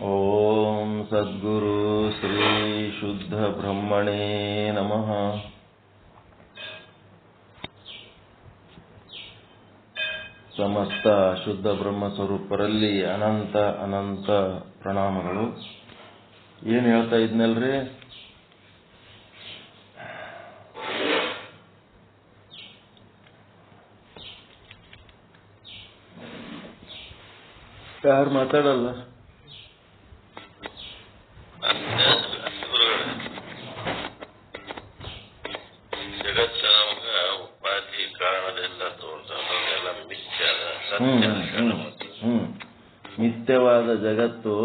ಓಂ ಸದ್ಗುರು ಶ್ರೀ ಶುದ್ಧ ಬ್ರಹ್ಮಣೇ ನಮಃ. ಸಮಸ್ತ ಶುದ್ಧ ಬ್ರಹ್ಮ ಸ್ವರೂಪರಲ್ಲಿ ಅನಂತ ಅನಂತ ಪ್ರಣಾಮಗಳು. ಏನು ಹೇಳ್ತಾ ಇದ್ನಲ್ರಿ, ಯಾರು ಮಾತಾಡಲ್ಲ? ಉಪಾಧಿ ಕಾರಣದಿಂದ ಮಿಥ್ಯವಾದ ಜಗತ್ತು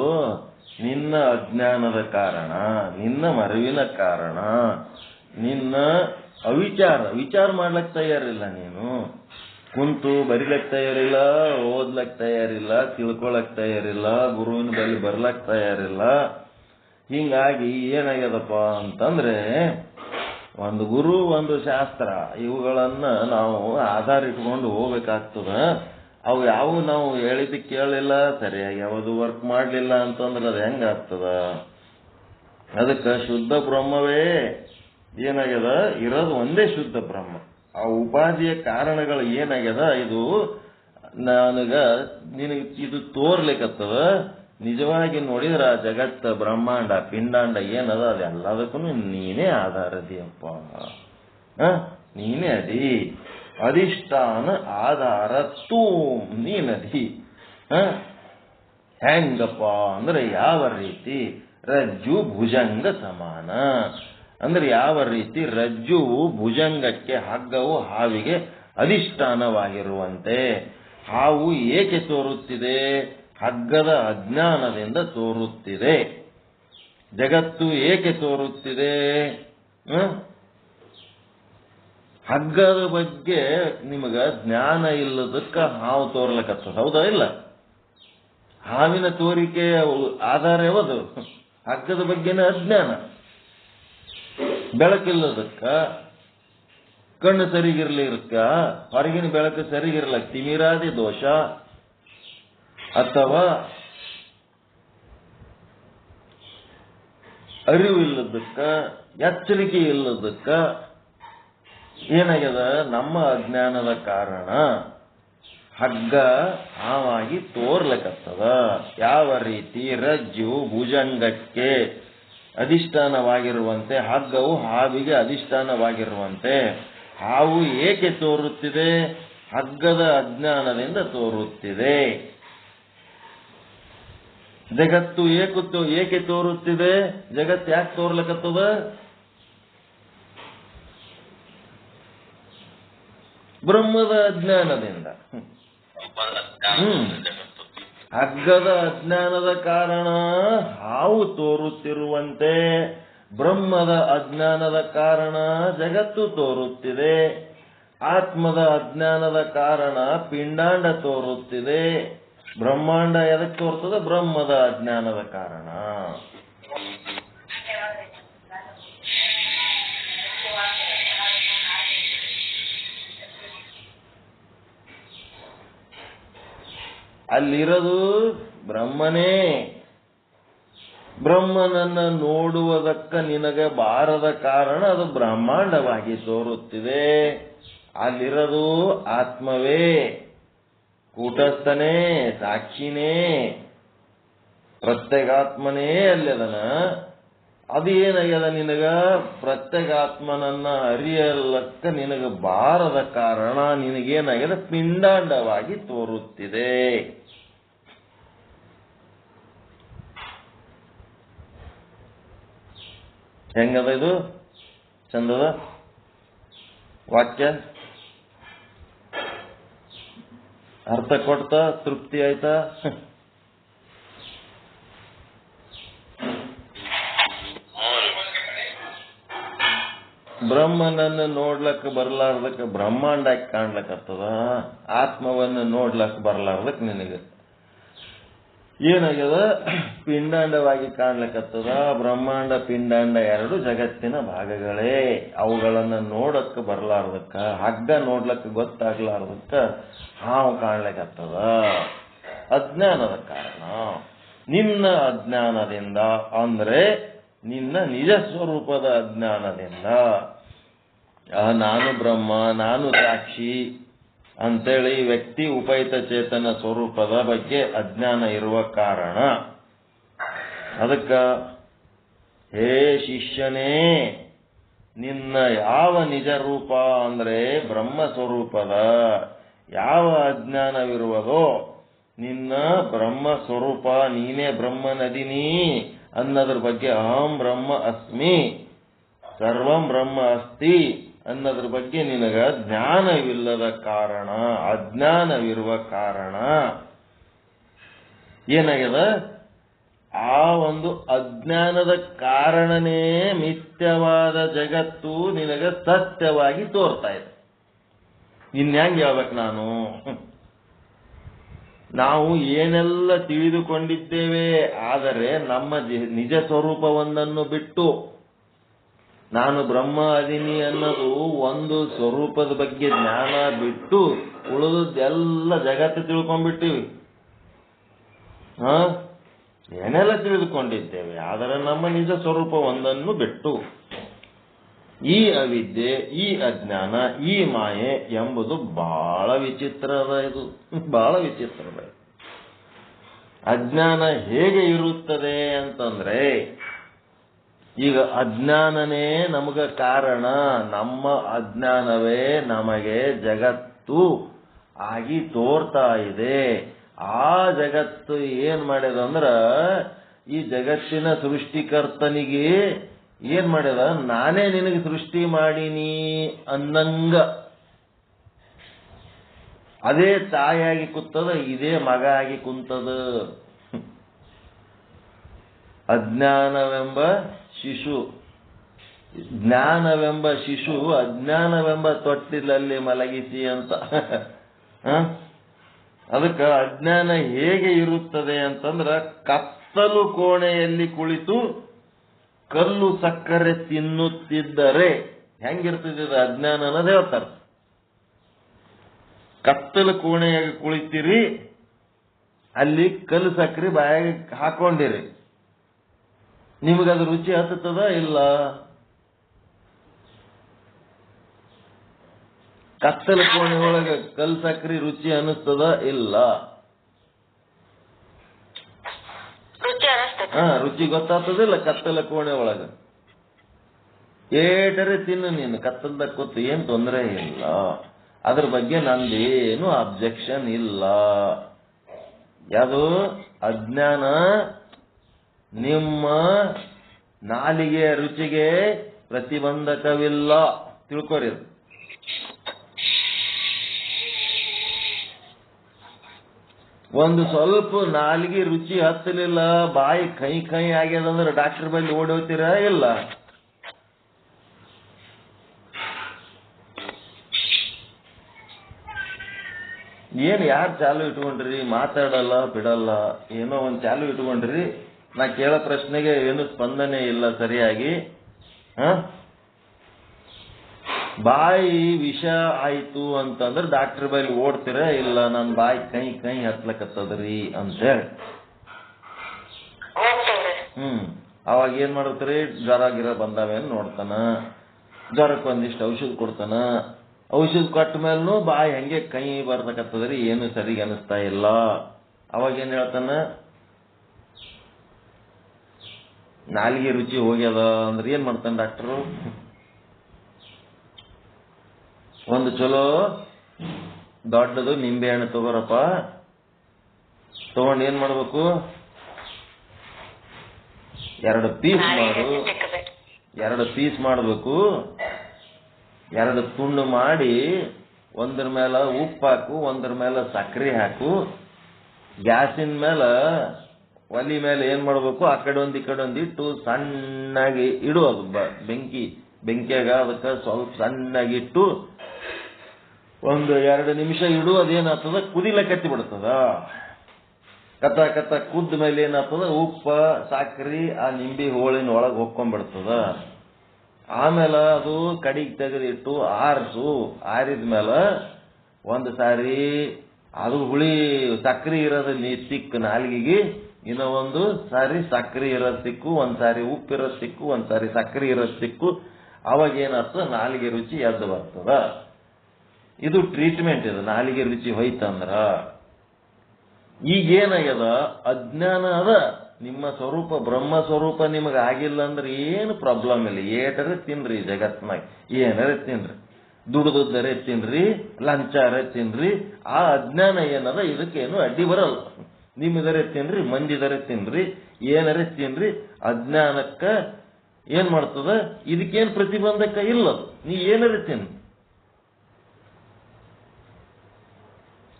ನಿನ್ನ ಅಜ್ಞಾನದ ಕಾರಣ, ನಿನ್ನ ಮರವಿನ ಕಾರಣ, ನಿನ್ನ ವಿಚಾರ ಮಾಡ್ಲಕ್ ತಯಾರಿಲ್ಲ. ನೀನು ಕುಂತು ಬರಿಲಕ್ ತಯಾರಿಲ್ಲ, ಓದ್ಲಕ್ ತಯಾರಿಲ್ಲ, ತಿಳ್ಕೊಳಕ್ ತಯಾರಿಲ್ಲ, ಗುರುವಿನ ಬಳಿ ಬರ್ಲಕ್ ತಯಾರಿಲ್ಲ. ಹಿಂಗಾಗಿ ಏನಾಗ್ಯದಪ್ಪ ಅಂತಂದ್ರೆ, ಒಂದು ಗುರು, ಒಂದು ಶಾಸ್ತ್ರ, ಇವುಗಳನ್ನ ನಾವು ಆಧಾರ ಇಟ್ಕೊಂಡು ಹೋಗ್ಬೇಕಾಗ್ತದ. ಅವು ಯಾವ ನಾವು ಹೇಳಿದ್ದು ಕೇಳಲಿಲ್ಲ, ಸರಿಯಾಗಿ ಯಾವುದು ವರ್ಕ್ ಮಾಡಲಿಲ್ಲ ಅಂತಂದ್ರೆ ಅದು ಹೆಂಗಾಗ್ತದ? ಅದಕ್ಕೆ ಶುದ್ಧ ಬ್ರಹ್ಮವೇ ಏನಾಗ್ಯದ, ಇರೋದು ಒಂದೇ ಶುದ್ಧ ಬ್ರಹ್ಮ. ಆ ಉಪಾಧಿಯ ಕಾರಣಗಳು ಏನಾಗ್ಯದ, ಇದು ನಿನಗೆ ಇದು ತೋರ್ಲಿಕ್ಕತ್ತದ. ನಿಜವಾಗಿ ನೋಡಿದ್ರ ಆ ಜಗತ್ತ, ಬ್ರಹ್ಮಾಂಡ, ಪಿಂಡಾಂಡ ಏನದ ಅದೆಲ್ಲದಕ್ಕೂ ನೀನೇ ಆಧಾರದಿಯಪ್ಪ. ನೀನೇ ಅದಿ, ಅಧಿಷ್ಠಾನ ಆಧಾರ ತೂಮ್ ನೀನದಿ. ಹೆಂಗಪ್ಪ ಅಂದ್ರೆ ಯಾವ ರೀತಿ? ರಜ್ಜು ಭುಜಂಗ ಸಮಾನ. ಅಂದ್ರೆ ಯಾವ ರೀತಿ ರಜ್ಜುವು ಭುಜಂಗಕ್ಕೆ, ಹಗ್ಗವು ಹಾವಿಗೆ ಅಧಿಷ್ಠಾನವಾಗಿರುವಂತೆ. ಹಾವು ಏಕೆ ತೋರುತ್ತಿದೆ? ಹಗ್ಗದ ಅಜ್ಞಾನದಿಂದ ತೋರುತ್ತಿದೆ. ಜಗತ್ತು ಏಕೆ ತೋರುತ್ತಿದೆ? ಹಗ್ಗದ ಬಗ್ಗೆ ನಿಮಗ ಜ್ಞಾನ ಇಲ್ಲದಕ್ಕ ಹಾವು ತೋರ್ಲಕತ್ತದ, ಹೌದಾ ಇಲ್ಲ? ಹಾವಿನ ತೋರಿಕೆ ಆಧಾರ ಯಾವುದು? ಹಗ್ಗದ ಬಗ್ಗೆನೇ ಅಜ್ಞಾನ. ಬೆಳಕಿಲ್ಲದಕ್ಕ, ಕಣ್ಣು ಸರಿಗಿರ್ಲಿಕ್ಕ, ಹೊರಗಿನ ಬೆಳಕು ಸರಿಗಿರ್ಲಕ್ಕ ತಿಮಿರಾದಿ ದೋಷ, ಅಥವಾ ಅರಿವು ಇಲ್ಲದಕ್ಕ, ಎಚ್ಚರಿಕೆ ಇಲ್ಲದಕ್ಕ ಏನಾಗ್ಯದ? ನಮ್ಮ ಅಜ್ಞಾನದ ಕಾರಣ ಹಗ್ಗ ಹಾವಾಗಿ ತೋರ್ಲಕತ್ತದ. ಯಾವ ರೀತಿ ರಜ್ಜು ಭುಜಂಗಕ್ಕೆ ಅಧಿಷ್ಠಾನವಾಗಿರುವಂತೆ, ಹಗ್ಗವು ಹಾವಿಗೆ ಅಧಿಷ್ಠಾನವಾಗಿರುವಂತೆ. ಹಾವು ಏಕೆ ತೋರುತ್ತಿದೆ? ಹಗ್ಗದ ಅಜ್ಞಾನದಿಂದ ತೋರುತ್ತಿದೆ. ಜಗತ್ತು ಏಕೆ ತೋರುತ್ತಿದೆ? ಜಗತ್ತು ಯಾಕೆ ತೋರ್ಲಕತ್ತದ? ಬ್ರಹ್ಮದ ಅಜ್ಞಾನದಿಂದ. ಹಗ್ಗದ ಅಜ್ಞಾನದ ಕಾರಣ ಹಾವು ತೋರುತ್ತಿರುವಂತೆ, ಬ್ರಹ್ಮದ ಅಜ್ಞಾನದ ಕಾರಣ ಜಗತ್ತು ತೋರುತ್ತಿದೆ. ಆತ್ಮದ ಅಜ್ಞಾನದ ಕಾರಣ ಪಿಂಡಾಂಡ ತೋರುತ್ತಿದೆ. ಬ್ರಹ್ಮಾಂಡ ಎದಕ್ಕೆ ತೋರ್ತದೆ? ಬ್ರಹ್ಮದ ಅಜ್ಞಾನದ ಕಾರಣ. ಅಲ್ಲಿರೋದು ಬ್ರಹ್ಮನೇ. ಬ್ರಹ್ಮನನ್ನ ನೋಡುವುದಕ್ಕ ನಿನಗೆ ಬಾರದ ಕಾರಣ ಅದು ಬ್ರಹ್ಮಾಂಡವಾಗಿ ತೋರುತ್ತಿದೆ. ಅಲ್ಲಿರೋದು ಆತ್ಮವೇ, ಕೂಟಸ್ಥನೇ, ಸಾಕ್ಷಿನೇ, ಪ್ರತ್ಯೇಗಾತ್ಮನೇ ಅಲ್ಲದನ. ಅದು ಏನಾಗ್ಯದ ನಿನಗ? ಪ್ರತ್ಯೇಗಾತ್ಮನನ್ನ ಅರಿಯಲಕ್ಕ ನಿನಗೆ ಬಾರದ ಕಾರಣ ನಿನಗೇನಾಗ್ಯದ? ಪಿಂಡಾಂಡವಾಗಿ ತೋರುತ್ತಿದೆ. ಹೆಂಗದ ಇದು? ಚಂದದ ವಾಕ್ಯ? ಅರ್ಥ ಕೊಡ್ತಾ? ತೃಪ್ತಿ ಆಯ್ತಾ? ಬ್ರಹ್ಮನನ್ನು ನೋಡ್ಲಕ್ಕ ಬರ್ಲಾರ್ದಕ್ಕ ಬ್ರಹ್ಮಾಂಡ ಕಾಣ್ಲಕ್ಕತ್ತದ. ಆತ್ಮವನ್ನು ನೋಡ್ಲಕ್ಕ ಬರ್ಲಾರ್ದಕ್ ನಿನಗೆ ಏನಾಗ್ಯದ? ಪಿಂಡಾಂಡವಾಗಿ ಕಾಣ್ಲಕ್ಕತ್ತದ. ಬ್ರಹ್ಮಾಂಡ ಪಿಂಡಾಂಡ ಎರಡು ಜಗತ್ತಿನ ಭಾಗಗಳೇ. ಅವುಗಳನ್ನ ನೋಡಕ್ಕ ಬರ್ಲಾರ್ದಕ್ಕ, ಹಗ್ಗ ನೋಡ್ಲಕ್ಕ ಗೊತ್ತಾಗ್ಲಾರ್ದಕ್ಕ ಹಾವು ಕಾಣ್ಲಕ್ಕತ್ತದ. ಅಜ್ಞಾನದ ಕಾರಣ. ನಿನ್ನ ಅಜ್ಞಾನದಿಂದ ಅಂದ್ರೆ ನಿನ್ನ ನಿಜ ಸ್ವರೂಪದ ಅಜ್ಞಾನದಿಂದ, ನಾನು ಬ್ರಹ್ಮ, ನಾನು ಸಾಕ್ಷಿ ಅಂತೇಳಿ ವ್ಯಕ್ತಿ ಉಪಹಿತ ಚೇತನ ಸ್ವರೂಪದ ಬಗ್ಗೆ ಅಜ್ಞಾನ ಇರುವ ಕಾರಣ. ಅದಕ್ಕ ಹೇ ಶಿಷ್ಯನೇ, ನಿನ್ನ ಯಾವ ನಿಜ ರೂಪ ಅಂದ್ರೆ ಬ್ರಹ್ಮ ಸ್ವರೂಪದ ಯಾವ ಅಜ್ಞಾನವಿರುವುದೋ, ನಿನ್ನ ಬ್ರಹ್ಮ ಸ್ವರೂಪ ನೀನೇ ಬ್ರಹ್ಮನದಿನಿ ಅನ್ನೋದ್ರ ಬಗ್ಗೆ ಅಹಂ ಬ್ರಹ್ಮ ಅಸ್ಮಿ ಸರ್ವಂ ಬ್ರಹ್ಮ ಅಸ್ತಿ ಅನ್ನೋದ್ರ ಬಗ್ಗೆ ನಿನಗ ಜ್ಞಾನವಿಲ್ಲದ ಕಾರಣ, ಅಜ್ಞಾನವಿರುವ ಕಾರಣ ಏನಾಗ್ಯದ, ಆ ಒಂದು ಅಜ್ಞಾನದ ಕಾರಣನೇ ಮಿಥ್ಯವಾದ ಜಗತ್ತು ನಿನಗೆ ಸತ್ಯವಾಗಿ ತೋರ್ತಾ ಇದೆ. ಇನ್ಯಾಂಗ್ ಹೇಳ್ಬೇಕು ನಾನು? ನಾವು ಏನೆಲ್ಲ ತಿಳಿದುಕೊಂಡಿದ್ದೇವೆ, ಆದರೆ ನಮ್ಮ ನಿಜ ಸ್ವರೂಪವೊಂದನ್ನು ಬಿಟ್ಟು ನಾನು ಬ್ರಹ್ಮ ಅದೀನಿ ಅನ್ನೋದು ಒಂದು ಸ್ವರೂಪದ ಬಗ್ಗೆ ಜ್ಞಾನ ಬಿಟ್ಟು ಉಳಿದದ್ದೆಲ್ಲ ಜಗತ್ತು ತಿಳ್ಕೊಂಡ್ಬಿಟ್ಟಿವಿ. ಏನೆಲ್ಲ ತಿಳಿದುಕೊಂಡಿದ್ದೇವೆ, ಆದರೆ ನಮ್ಮ ನಿಜ ಸ್ವರೂಪ ಒಂದನ್ನು ಬಿಟ್ಟು. ಈ ಅವಿದ್ಯೆ, ಈ ಅಜ್ಞಾನ, ಈ ಮಾಯೆ ಎಂಬುದು ಬಹಳ ವಿಚಿತ್ರದ. ಇದು ಬಹಳ ವಿಚಿತ್ರದ. ಅಜ್ಞಾನ ಹೇಗೆ ಇರುತ್ತದೆ ಅಂತಂದ್ರೆ, ಈಗ ಅಜ್ಞಾನನೇ ನಮಗ ಕಾರಣ, ನಮ್ಮ ಅಜ್ಞಾನವೇ ನಮಗೆ ಜಗತ್ತು ಆಗಿ ತೋರ್ತಾ ಇದೆ. ಆ ಜಗತ್ತು ಏನ್ ಮಾಡ್ಯದಂದ್ರ, ಈ ಜಗತ್ತಿನ ಸೃಷ್ಟಿಕರ್ತನಿಗೆ ಏನ್ ಮಾಡ್ಯದ, ನಾನೇ ನಿನಗೆ ಸೃಷ್ಟಿ ಮಾಡೀನಿ ಅನ್ನಂಗ ಅದೇ ತಾಯಿಯಾಗಿ ಕುತ್ತದ, ಇದೇ ಮಗ ಆಗಿ ಕುಂತದ. ಅಜ್ಞಾನವೆಂಬ ಶಿಶು, ಜ್ಞಾನವೆಂಬ ಶಿಶು ಅಜ್ಞಾನವೆಂಬ ತೊಟ್ಟಿಲಲ್ಲಿ ಮಲಗಿಸಿ ಅಂತ. ಅದಕ್ಕೆ ಅಜ್ಞಾನ ಹೇಗೆ ಇರುತ್ತದೆ ಅಂತಂದ್ರ, ಕತ್ತಲು ಕೋಣೆಯಲ್ಲಿ ಕುಳಿತು ಕಲ್ಲು ಸಕ್ಕರೆ ತಿನ್ನುತ್ತಿದ್ದರೆ ಹೆಂಗಿರ್ತದೆ ಅಜ್ಞಾನ ಅನ್ನೋದು ಹೇಳ್ತಾರೆ. ಕತ್ತಲು ಕೋಣೆಯಾಗಿ ಕುಳಿತಿರಿ, ಅಲ್ಲಿ ಕಲ್ಲು ಸಕ್ಕರೆ ಬಾಯಾಗಿ ಹಾಕೊಂಡಿರಿ, ನಿಮಗದು ರುಚಿ ಹತ್ತದ ಇಲ್ಲ? ಕತ್ತಲ ಕೋಣೆ ಒಳಗೆ ಕಲ್ಲು ಸಕ್ಕರೆ ರುಚಿ ಅನಿಸ್ತದ ಇಲ್ಲ? ರುಚಿ ಗೊತ್ತಾಗ್ತದಿಲ್ಲ ಕತ್ತಲ ಕೋಣೆ ಒಳಗ. ಏಟರೆ ತಿನ್ನು ನೀನು ಕತ್ತಲ್ದಾಗ ಕೂತು, ಏನ್ ತೊಂದರೆ ಇಲ್ಲ, ಅದ್ರ ಬಗ್ಗೆ ನಂದೇನು ಅಬ್ಜೆಕ್ಷನ್ ಇಲ್ಲ. ಯಾವುದು ಅಜ್ಞಾನ ನಿಮ್ಮ ನಾಲಿಗೆಯ ರುಚಿಗೆ ಪ್ರತಿಬಂಧಕವಿಲ್ಲ, ತಿಳ್ಕೊರಿ. ಒಂದು ಸ್ವಲ್ಪ ನಾಲಿಗೆ ರುಚಿ ಹತ್ತಲಿಲ್ಲ, ಬಾಯಿ ಕೈ ಕೈ ಆಗ್ಯದಂದ್ರೆ ಡಾಕ್ಟರ್ ಬಳಿ ಓಡಿ ಹೋಗ್ತೀರಾ ಇಲ್ಲ? ಏನ್ ಯಾರು ಚಾಲು ಇಟ್ಕೊಂಡ್ರಿ, ಮಾತಾಡಲ್ಲ ಬಿಡಲ್ಲ, ಏನೋ ಒಂದ್ ಚಾಲು ಇಟ್ಕೊಂಡ್ರಿ, ನಾ ಕೇಳೋ ಪ್ರಶ್ನೆಗೆ ಏನು ಸ್ಪಂದನೆ ಇಲ್ಲ ಸರಿಯಾಗಿ. ಬಾಯಿ ವಿಷ ಆಯ್ತು ಅಂತಂದ್ರೆ ಡಾಕ್ಟರ್ ಬಳಿ ಓಡ್ತೀರ ಇಲ್ಲ? ನನ್ನ ಬಾಯಿ ಕೈ ಕೈ ಹತ್ಲಕತ್ತದ್ರಿ ಅಂತೇಳಿ. ಅವಾಗ ಏನ್ ಮಾಡ್ತೀರಿ? ಜ್ವರ ಗಿರ ಬಂದಾವೇನು ನೋಡ್ತಾನ, ಜ್ವರಕ್ಕೆ ಒಂದಿಷ್ಟು ಔಷಧ ಕೊಡ್ತಾನ. ಔಷಧ ಕೊಟ್ಟ ಮೇಲೂ ಬಾಯಿ ಹಂಗೆ ಕೈ ಬರ್ತಕತ್ತದ್ರಿ, ಏನು ಸರಿಗೆ ಅನಿಸ್ತಾ ಇಲ್ಲ. ಅವಾಗ ಏನ್ ಹೇಳ್ತಾನ? ನಾಲಿಗೆ ರುಚಿ ಹೋಗ್ಯದ ಅಂದ್ರೆ ಏನ್ ಮಾಡ್ತಾನ ಡಾಕ್ಟರು? ಒಂದು ಚಲೋ ದೊಡ್ಡದು ನಿಂಬೆ ಹಣ್ಣು ತಗೋರಪ್ಪ, ತಗೊಂಡು ಏನ್ ಮಾಡ್ಬೇಕು? 2 ಪೀಸ್ ಮಾಡು, 2 ಪೀಸ್ ಮಾಡಬೇಕು. 2 ತುಂಡು ಮಾಡಿ ಒಂದ್ರ ಮೇಲೆ ಉಪ್ಪು ಹಾಕು, ಒಂದ್ರ ಮೇಲೆ ಸಕ್ಕರೆ ಹಾಕು. ಗ್ಯಾಸಿನ ಮೇಲೆ ಒಲಿ ಮೇಲೆ ಏನ್ ಮಾಡ್ಬೇಕು? ಆ ಕಡೆ ಒಂದು ಈ ಕಡೆ ಒಂದು ಇಟ್ಟು ಸಣ್ಣಾಗಿ ಇಡು. ಅದು ಬೆಂಕಿಯಾಗ ಅದಕ್ಕೆ ಸ್ವಲ್ಪ ಸಣ್ಣಾಗಿಟ್ಟು ಒಂದು 2 ನಿಮಿಷ ಇಡು. ಅದೇನಾಗ್ತದ? ಕುದಿಲಕತ್ತಿ ಬಿಡ್ತದ. ಕತ್ತ ಕುದ್ದ ಮೇಲೆ ಏನಾಗ್ತದ? ಉಪ್ಪ ಸಕ್ರಿ ಆ ನಿಂಬೆ ಹೋಳಿನ ಒಳಗೆ ಹೊಕ್ಕೊಂಡ್ಬಿಡ್ತದ. ಆಮೇಲೆ ಅದು ಕಡಿಗೆ ತೆಗೆದಿಟ್ಟು ಆರಿಸು. ಆರಿದ ಮೇಲೆ ಒಂದು ಸಾರಿ ಅದು ಹುಳಿ ಸಕ್ರಿ ಇರೋದು ಸಿಕ್ಕು ನಾಲಿಗೆಗೆ, ಇನ್ನು ಒಂದು ಸಾರಿ ಸಕ್ರಿ ಇರೋದು ಸಿಕ್ಕು, ಒಂದ್ಸಾರಿ ಉಪ್ಪಿರೋದು ಸಿಕ್ಕು, ಒಂದ್ಸಾರಿ ಸಕ್ರಿ ಇರೋದು ಸಿಕ್ಕು. ಅವಾಗ ಏನಾಗ್ತದ, ನಾಲಿಗೆ ರುಚಿ ಎದ್ದು ಬರ್ತದ. ಇದು ಟ್ರೀಟ್ಮೆಂಟ್. ಇದು ನಾಲಿಗೆ ರುಚಿ ಹೋಯ್ತಂದ್ರ ಈಗೇನಾಗ್ಯದ, ಅಜ್ಞಾನ ಅದ. ನಿಮ್ಮ ಸ್ವರೂಪ ಬ್ರಹ್ಮ ಸ್ವರೂಪ ನಿಮಗೆ ಆಗಿಲ್ಲ ಅಂದ್ರೆ ಏನು ಪ್ರಾಬ್ಲಮ್ ಇಲ್ಲ. ಏಟರೇ ತಿನ್ರಿ ಜಗತ್ನಾಗ, ಏನರೇ ತಿನ್ರಿ, ದುಡ್ದರೇ ತಿನ್ರಿ, ಲಂಚಾರೇ ತಿನ್ರಿ. ಆ ಅಜ್ಞಾನ ಏನದ ಇದಕ್ಕೇನು ಅಡ್ಡಿ ಬರಲ್ಲ. ನಿಮ್ಮಿದರೆ ತಿನ್ರಿ, ಮಂದಿದರೆ ತಿನ್ರಿ, ಏನರೇ ತಿನ್ರಿ. ಅಜ್ಞಾನಕ್ಕ ಏನ್ ಮಾಡ್ತದ, ಇದಕ್ಕೇನು ಪ್ರತಿಬಂಧಕ ಇಲ್ಲ. ನೀ ಏನರೇ ತಿನ್ರಿ.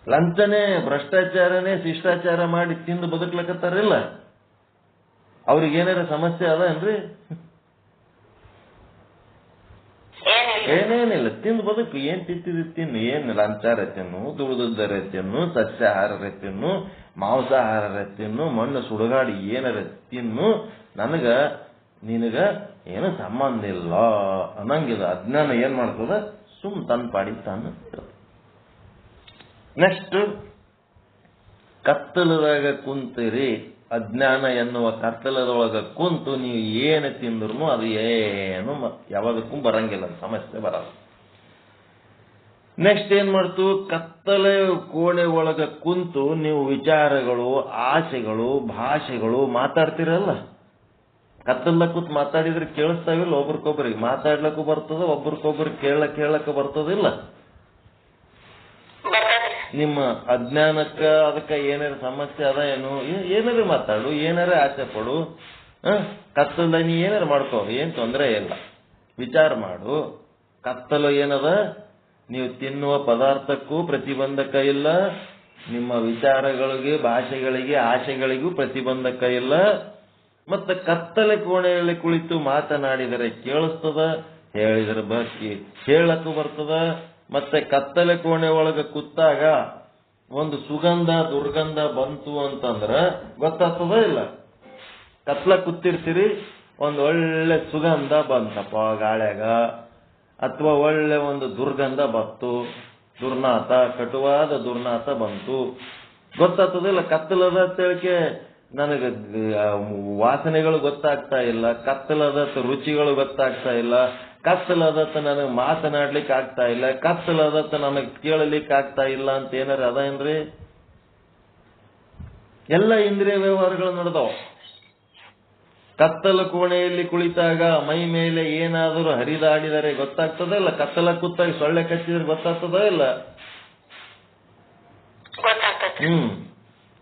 ಲಂಚನೇ ಭ್ರಷ್ಟಾಚಾರನೇ ಶಿಷ್ಟಾಚಾರ ಮಾಡಿ ತಿಂದು ಬದುಕ್ಲಕತ್ತಾರಿಲ್ಲ, ಅವ್ರಿಗೇನಾರ ಸಮಸ್ಯೆ ಅದ ಏನ್ರಿ? ಏನೇನಿಲ್ಲ, ತಿಂದು ಬದುಕು. ಏನ್ ತಿಂತಿದ್ದು ತಿನ್ನು, ಏನ್ ಲಂಚಾರ ತಿನ್ನು, ದುಡಿದರೆ ತಿನ್ನು, ಸಸ್ಯಾಹಾರರೇ ತಿನ್ನು, ಮಾಂಸಾಹಾರರೇ ತಿನ್ನು, ಮಣ್ಣು ಸುಡುಗಾಡಿ ಏನರ ತಿನ್ನು, ನನಗ ನಿನಗ ಏನು ಸಂಬಂಧ ಇಲ್ಲ ಅನ್ನಂಗಿದ. ಅಜ್ಞಾನ ಏನ್ ಮಾಡ್ತದ, ಸುಮ್ ತನ್ನ ಪಾಡಿ ತಾನು. ನೆಕ್ಸ್ಟ್, ಕತ್ತಲದಾಗ ಕುಂತಿರಿ. ಅಜ್ಞಾನ ಎನ್ನುವ ಕತ್ತಲದೊಳಗ ಕುಂತು ನೀವು ಏನು ತಿಂದ್ರು ಅದು ಏನು ಯಾವಾಗಕ್ಕೂ ಬರಂಗಿಲ್ಲ, ಸಮಸ್ಯೆ ಬರಲ್ಲ. ನೆಕ್ಸ್ಟ್ ಏನ್ ಮಾಡ್ತು, ಕತ್ತಲೆ ಕೋಣೆ ಒಳಗ ಕುಂತು ನೀವು ವಿಚಾರಗಳು, ಆಸೆಗಳು, ಭಾಷೆಗಳು ಮಾತಾಡ್ತಿರಲ್ಲ. ಕತ್ತಲ ಕೂತ್ ಮಾತಾಡಿದ್ರೆ ಕೇಳಿಸ್ತಾವಿಲ್ಲ, ಒಬ್ರಿಗೊಬ್ರಿಗೆ ಮಾತಾಡ್ಲಕ್ಕೂ ಬರ್ತದ, ಒಬ್ರಿಗೊಬ್ರಿಗೆ ಕೇಳಕ್ಕೆ ಬರ್ತದಿಲ್ಲ. ನಿಮ್ಮ ಅಜ್ಞಾನಕ್ಕ ಅದಕ್ಕೆ ಏನಾರ ಸಮಸ್ಯೆ ಅದ ಏನು, ಏನಾರ ಮಾತಾಡು, ಏನಾರ ಆಸೆ ಪಡು, ಕತ್ತಲ ನೀ ಏನಾರ ಮಾಡ್ಕೋ, ಏನ್ ತೊಂದರೆ ಇಲ್ಲ, ವಿಚಾರ ಮಾಡು. ಕತ್ತಲು ಏನದ, ನೀವು ತಿನ್ನುವ ಪದಾರ್ಥಕ್ಕೂ ಪ್ರತಿಬಂಧಕ ಇಲ್ಲ, ನಿಮ್ಮ ವಿಚಾರಗಳಿಗೆ, ಭಾಷೆಗಳಿಗೆ, ಆಸೆಗಳಿಗೂ ಪ್ರತಿಬಂಧಕ ಇಲ್ಲ. ಮತ್ತೆ ಕತ್ತಲೆ ಕೋಣೆಯಲ್ಲಿ ಕುಳಿತು ಮಾತನಾಡಿದರೆ ಕೇಳಿಸ್ತದ, ಹೇಳಿದರೆ ಹೇಳಕ್ಕೂ ಬರ್ತದ. ಮತ್ತೆ ಕತ್ತಲೆ ಕೋಣೆ ಒಳಗ ಕೂತಾಗ ಒಂದು ಸುಗಂಧ ದುರ್ಗಂಧ ಬಂತು ಅಂತಂದ್ರ ಗೊತ್ತಾಗ್ತದ ಇಲ್ಲ? ಕತ್ಲ ಕೂತಿರ್ತೀರಿ, ಒಂದು ಒಳ್ಳೆ ಸುಗಂಧ ಬಂತಪ್ಪ ಗಾಳ್ಯಾಗ, ಅಥವಾ ಒಳ್ಳೆ ಒಂದು ದುರ್ಗಂಧ ಬಂತು, ದುರ್ನಾಥ, ಕಟುವಾದ ದುರ್ನಾಥ ಬಂತು, ಗೊತ್ತಾಗ್ತದಿಲ್ಲ? ಕತ್ತಲದ ಅಂತೇಳಿಕೆ ನನಗೆ ವಾಸನೆಗಳು ಗೊತ್ತಾಗ್ತಾ ಇಲ್ಲ, ಕತ್ತಲದತ್ತ ರುಚಿಗಳು ಗೊತ್ತಾಗ್ತಾ ಇಲ್ಲ, ಕತ್ತಲದತ್ತ ನನಗೆ ಮಾತನಾಡ್ಲಿಕ್ಕೆ ಆಗ್ತಾ ಇಲ್ಲ, ಕತ್ತಲದತ್ತ ನನಗೆ ಕೇಳಲಿಕ್ಕೆ ಆಗ್ತಾ ಇಲ್ಲ ಅಂತ ಏನಾರ ಅದ ಏನ್ರಿ? ಎಲ್ಲ ಇಂದ್ರಿಯ ವ್ಯವಹಾರಗಳು ನಡೆದವು. ಕತ್ತಲ ಕೋಣೆಯಲ್ಲಿ ಕುಳಿತಾಗ ಮೈ ಮೇಲೆ ಏನಾದರೂ ಹರಿದಾಡಿದರೆ ಗೊತ್ತಾಗ್ತದ ಇಲ್ಲ? ಕತ್ತಲ ಕೂತಾಗ ಸೊಳ್ಳೆ ಕಚ್ಚಿದ್ರೆ ಗೊತ್ತಾಗ್ತದ ಇಲ್ಲ?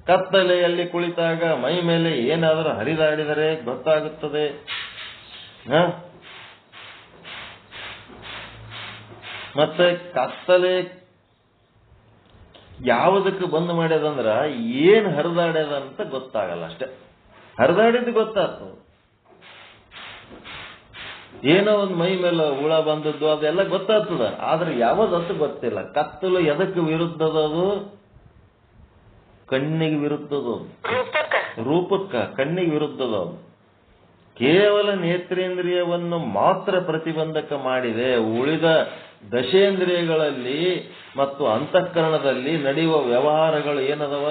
ಕತ್ತಲೆಯಲ್ಲಿ ಕುಳಿತಾಗ ಮೈ ಮೇಲೆ ಏನಾದರೂ ಹರಿದಾಡಿದರೆ ಗೊತ್ತಾಗುತ್ತದೆ. ಮತ್ತೆ ಕತ್ತಲೆ ಯಾವುದಕ್ಕೆ ಬಂದ್ ಮಾಡ್ಯದಂದ್ರ ಏನ್ ಹರಿದಾಡ್ಯದ ಅಂತ ಗೊತ್ತಾಗಲ್ಲ ಅಷ್ಟೇ. ಹರಿದಾಡಿದ್ದು ಗೊತ್ತಾಗ್ತದೆ, ಏನೋ ಒಂದು ಮೈ ಮೇಲೆ ಹುಳ ಬಂದದ್ದು ಅದೆಲ್ಲ ಗೊತ್ತಾಗ್ತದ, ಆದ್ರೆ ಯಾವ್ದಂತ ಗೊತ್ತಿಲ್ಲ. ಕತ್ತಲು ಎದಕ್ಕೆ ವಿರುದ್ಧದದು? ಕಣ್ಣಿಗೆ ವಿರುದ್ಧದು, ರೂಪಕ್ಕ, ಕಣ್ಣಿಗೆ ವಿರುದ್ಧದದು. ಕೇವಲ ನೇತ್ರೇಂದ್ರಿಯವನ್ನು ಮಾತ್ರ ಪ್ರತಿಬಂಧಕ ಮಾಡಿದೆ. ಉಳಿದ ದಶೇಂದ್ರಿಯಗಳಲ್ಲಿ ಮತ್ತು ಅಂತಃಕರಣದಲ್ಲಿ ನಡೆಯುವ ವ್ಯವಹಾರಗಳು ಏನದವ?